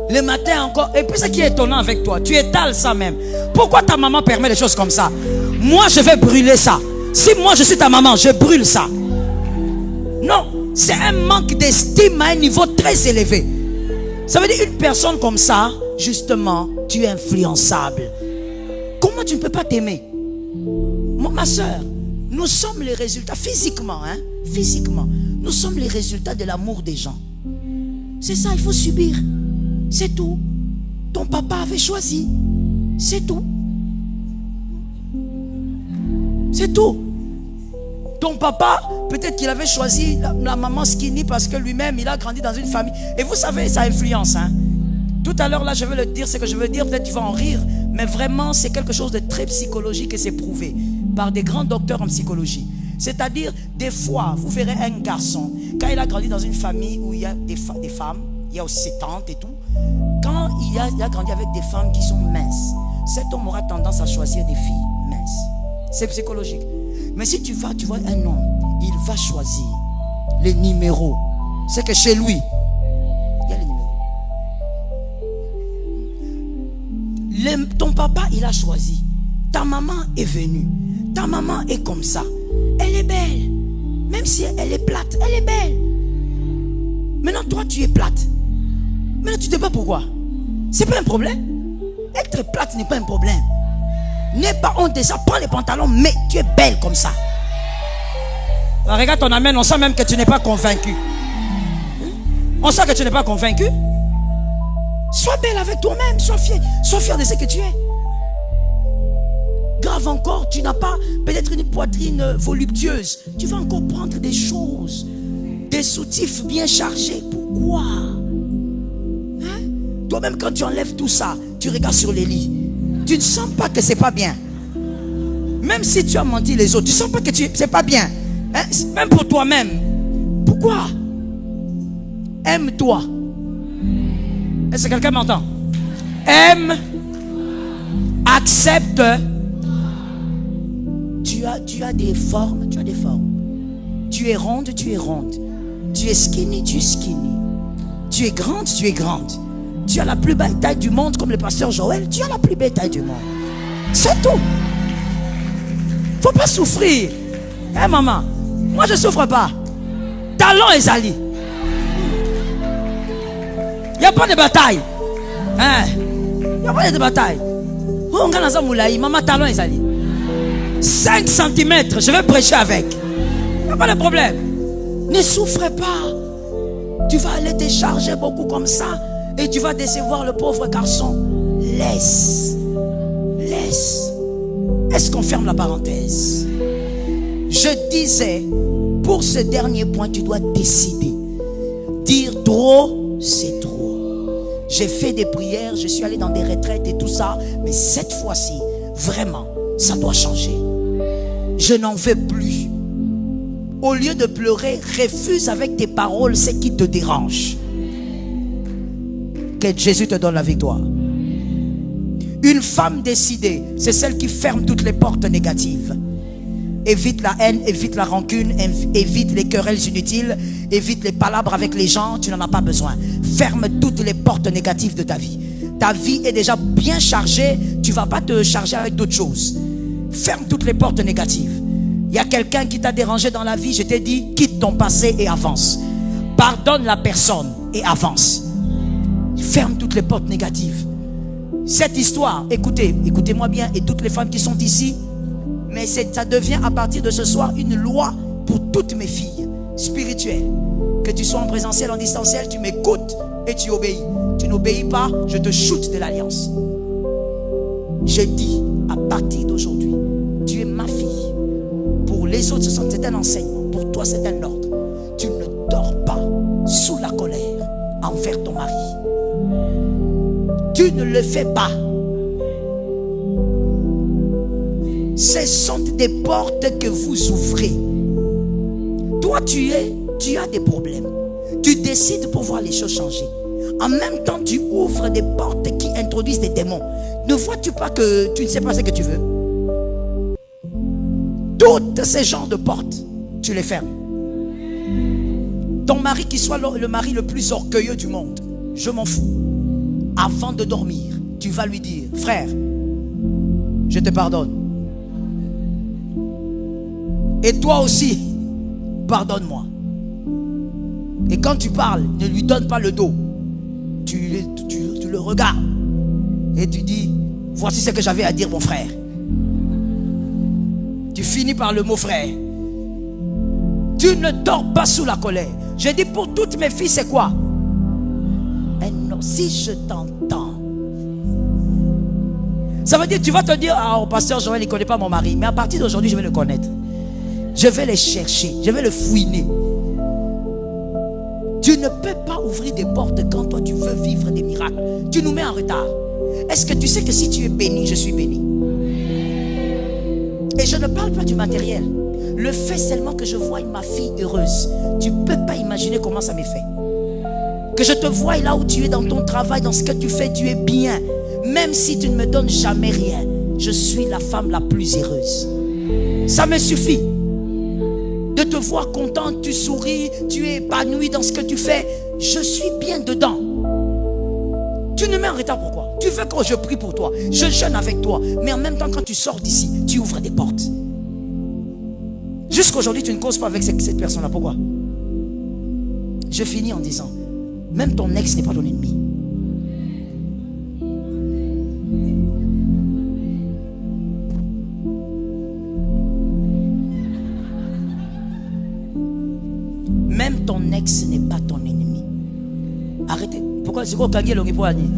Le matin encore. Et puis ce qui est étonnant avec toi, tu étales ça même. Pourquoi ta maman permet des choses comme ça? Moi je vais brûler ça. Si moi je suis ta maman, je brûle ça. Non, c'est un manque d'estime à un niveau très élevé. Ça veut dire une personne comme ça, justement, tu es influençable. Comment tu ne peux pas t'aimer? Ma soeur, nous sommes les résultats, physiquement, physiquement, nous sommes les résultats de l'amour des gens. C'est ça, il faut subir. C'est tout. Ton papa avait choisi. C'est tout. C'est tout. Ton papa, peut-être qu'il avait choisi la maman skinny parce que lui-même, il a grandi dans une famille. Et vous savez, ça influence. Tout à l'heure, là, je vais le dire, ce que je veux dire, peut-être tu vas en rire, mais vraiment, c'est quelque chose de très psychologique et c'est prouvé par des grands docteurs en psychologie. C'est-à-dire, des fois, vous verrez un garçon, quand il a grandi dans une famille où il y a des femmes, il y a aussi ses tantes et tout, quand il a grandi avec des femmes qui sont minces, cet homme aura tendance à choisir des filles minces. C'est psychologique. Mais si tu vois un homme, il va choisir les numéros. C'est que chez lui, il y a les numéros. Ton papa, il a choisi. Ta maman est venue. Ta maman est comme ça. Elle est belle. Même si elle est plate, elle est belle. Maintenant, toi, tu es plate. Maintenant, tu ne sais pas pourquoi. C'est pas un problème. Être plate n'est pas un problème. N'aie pas honte de ça. Prends les pantalons, mais tu es belle comme ça. Alors, regarde ton amène, on sent même que tu n'es pas convaincu. On sent que tu n'es pas convaincu. Sois belle avec toi-même, sois fier de ce que tu es. Grave encore, tu n'as pas peut-être une poitrine voluptueuse. Tu vas encore prendre des choses, des soutifs bien chargés. Pourquoi? Hein? Toi-même, quand tu enlèves tout ça, tu regardes sur les lits. Tu ne sens pas que c'est pas bien. Même si tu as menti les autres, tu ne sens pas que c'est pas bien. Hein? Même pour toi-même. Pourquoi? Aime-toi. Est-ce que quelqu'un m'entend? Aime. Accepte. Tu as des formes. Tu as des formes. Tu es ronde, tu es ronde. Tu es skinny, tu es skinny. Tu es grande, tu es grande. Tu as la plus belle taille du monde, comme le pasteur Joël. Tu as la plus belle taille du monde. C'est tout. Faut pas souffrir. Hein, maman? Moi, je souffre pas. Talon Ezali. Il n'y a pas de bataille. Hein? Il n'y a pas de bataille. Oh, on gagne dans un moulaï. Maman, talon Ezali. 5 cm, je vais prêcher avec. Il n'y a pas de problème. Ne souffre pas. Tu vas aller te charger beaucoup comme ça. Et tu vas décevoir le pauvre garçon. Laisse. Est-ce qu'on ferme la parenthèse? Je disais, pour ce dernier point, tu dois décider. Dire trop, c'est trop. J'ai fait des prières, je suis allé dans des retraites et tout ça. Mais cette fois-ci, vraiment, ça doit changer. Je n'en veux plus. Au lieu de pleurer, refuse avec tes paroles ce qui te dérange. Que Jésus te donne la victoire. Une femme décidée, c'est celle qui ferme toutes les portes négatives. Évite la haine, évite la rancune, évite les querelles inutiles, évite les palabres avec les gens, tu n'en as pas besoin. Ferme toutes les portes négatives de ta vie. Ta vie est déjà bien chargée, tu ne vas pas te charger avec d'autres choses. Ferme toutes les portes négatives. Il y a quelqu'un qui t'a dérangé dans la vie, je t'ai dit, quitte ton passé et avance. Pardonne la personne et avance. Ferme toutes les portes négatives. Cette histoire, écoutez-moi bien, et toutes les femmes qui sont ici, mais ça devient à partir de ce soir une loi pour toutes mes filles spirituelles. Que tu sois en présentiel, en distanciel, tu m'écoutes et tu obéis. Tu n'obéis pas, je te shoot de l'alliance. Je dis, à partir d'aujourd'hui, tu es ma fille. Pour les autres, c'est un enseignement. Pour toi, c'est un ordre. Tu ne dors pas sous la colère envers ton mari. Tu ne le fais pas. Ce sont des portes que vous ouvrez. Toi, tu as des problèmes. Tu décides pour voir les choses changer. En même temps, tu ouvres des portes qui introduisent des démons. Ne vois-tu pas que tu ne sais pas ce que tu veux? Toutes ces genres de portes, tu les fermes. Ton mari qui soit le mari le plus orgueilleux du monde, je m'en fous. Avant de dormir, tu vas lui dire, frère, je te pardonne. Et toi aussi, pardonne-moi. Et quand tu parles, ne lui donne pas le dos. Tu le regardes. Et tu dis, voici ce que j'avais à dire, mon frère. Tu finis par le mot frère. Tu ne dors pas sous la colère. Je dis pour toutes mes filles, c'est quoi? Non, si je t'entends. Ça veut dire, tu vas te dire, ah, au pasteur Joël, il ne connaît pas mon mari. Mais à partir d'aujourd'hui, je vais le connaître. Je vais les chercher. Je vais le fouiner. Tu ne peux pas ouvrir des portes quand toi, tu veux vivre des miracles. Tu nous mets en retard. Est-ce que tu sais que si tu es béni, je suis béni? Et je ne parle pas du matériel. Le fait seulement que je voie ma fille heureuse. Tu ne peux pas imaginer comment ça m'est fait. Que je te voie là où tu es dans ton travail, dans ce que tu fais, tu es bien. même si tu ne me donnes jamais rien, je suis la femme la plus heureuse. Ça me suffit de te voir contente, tu souris, tu es épanouie dans ce que tu fais. Je suis bien dedans. Tu ne mets en retard pourquoi? Tu veux que je prie pour toi, je jeûne avec toi, mais en même temps quand tu sors d'ici, tu ouvres des portes. Jusqu'aujourd'hui, tu ne causes pas avec cette personne-là. Pourquoi? Je finis en disant, même ton ex n'est pas ton ennemi. Même ton ex n'est pas ton ennemi. Arrêtez. Pourquoi c'est quoi Kangi Longipoani?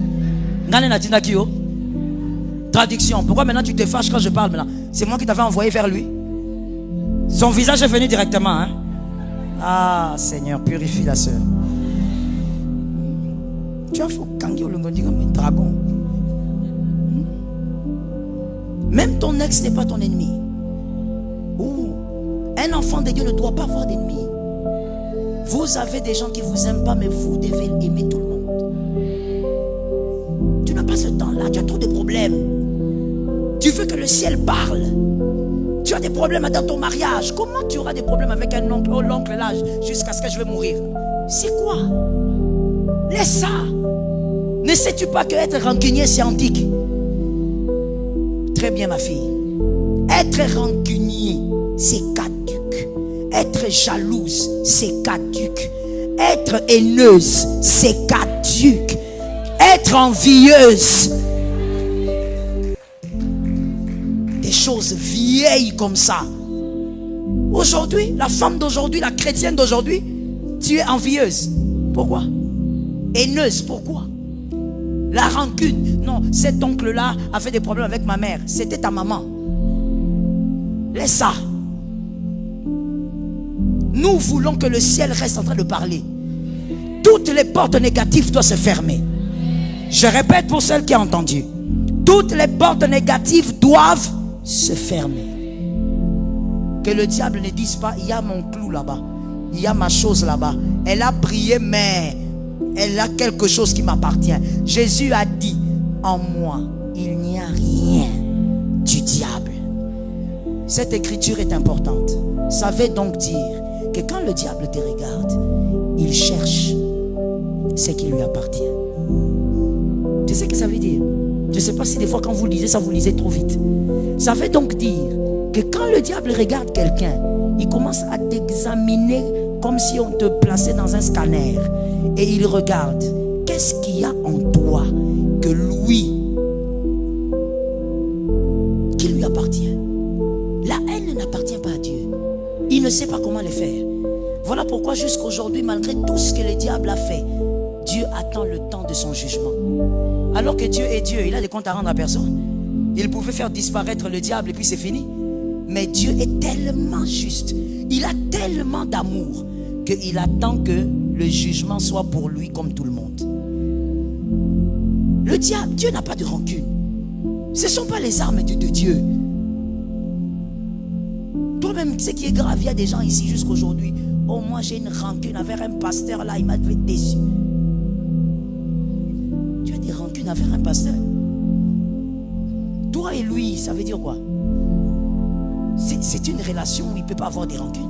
Traduction. Pourquoi maintenant tu te fâches quand je parle maintenant? C'est moi qui t'avais envoyé vers lui. Son visage est venu directement. Hein? Ah Seigneur, purifie la sœur. Tu as fait Kangi Longondi comme un dragon. Même ton ex n'est pas ton ennemi. Ouh. Un enfant de Dieu ne doit pas avoir d'ennemi. Vous avez des gens qui ne vous aiment pas, mais vous devez aimer tout le monde. Tu n'as pas ce temps-là, tu as trop de problèmes. Tu veux que le ciel parle. Tu as des problèmes dans ton mariage. Comment tu auras des problèmes avec un oncle? Oh, l'oncle là, jusqu'à ce que je vais mourir. C'est quoi? Laisse ça. Ne sais-tu pas que être rancunier, c'est antique? Très bien, ma fille. Être rancunier, c'est caduc. Être jalouse, c'est caduc. Être haineuse, c'est caduc. Être envieuse, des choses vieilles comme ça. Aujourd'hui, la femme d'aujourd'hui, la chrétienne d'aujourd'hui, tu es envieuse. Pourquoi? Haineuse, pourquoi? La rancune. Non, cet oncle-là a fait des problèmes avec ma mère. C'était ta maman. Laisse ça. Nous voulons que le ciel reste en train de parler. Toutes les portes négatives doivent se fermer. Je répète pour celles qui ont entendu. Toutes les portes négatives doivent se fermer. Que le diable ne dise pas, il y a mon clou là-bas, il y a ma chose là-bas. Elle a prié, mais elle a quelque chose qui m'appartient. Jésus a dit, en moi, il n'y a rien du diable. Cette écriture est importante. Ça veut donc dire que quand le diable te regarde, il cherche ce qui lui appartient. Tu sais ce que ça veut dire? Je ne sais pas si des fois quand vous lisez ça, vous lisez trop vite. Ça veut donc dire que quand le diable regarde quelqu'un, il commence à t'examiner comme si on te plaçait dans un scanner. Et il regarde, qu'est-ce qu'il y a en toi que lui, qui lui appartient? La haine n'appartient pas à Dieu. Il ne sait pas comment le faire. Voilà pourquoi jusqu'aujourd'hui, malgré tout ce que le diable a fait, Dieu attend le temps de son jugement. Alors que Dieu est Dieu, il a des comptes à rendre à personne. Il pouvait faire disparaître le diable et puis c'est fini. Mais Dieu est tellement juste, il a tellement d'amour qu'il attend que le jugement soit pour lui comme tout le monde. Le diable, Dieu n'a pas de rancune. Ce ne sont pas les armes de Dieu. Toi-même, ce qui est grave, il y a des gens ici jusqu'aujourd'hui. Oh, moi j'ai une rancune envers un pasteur là, il m'a fait déçu. Tu as des rancunes envers un pasteur? Toi et lui, ça veut dire quoi? C'est une relation où il ne peut pas avoir des rancunes.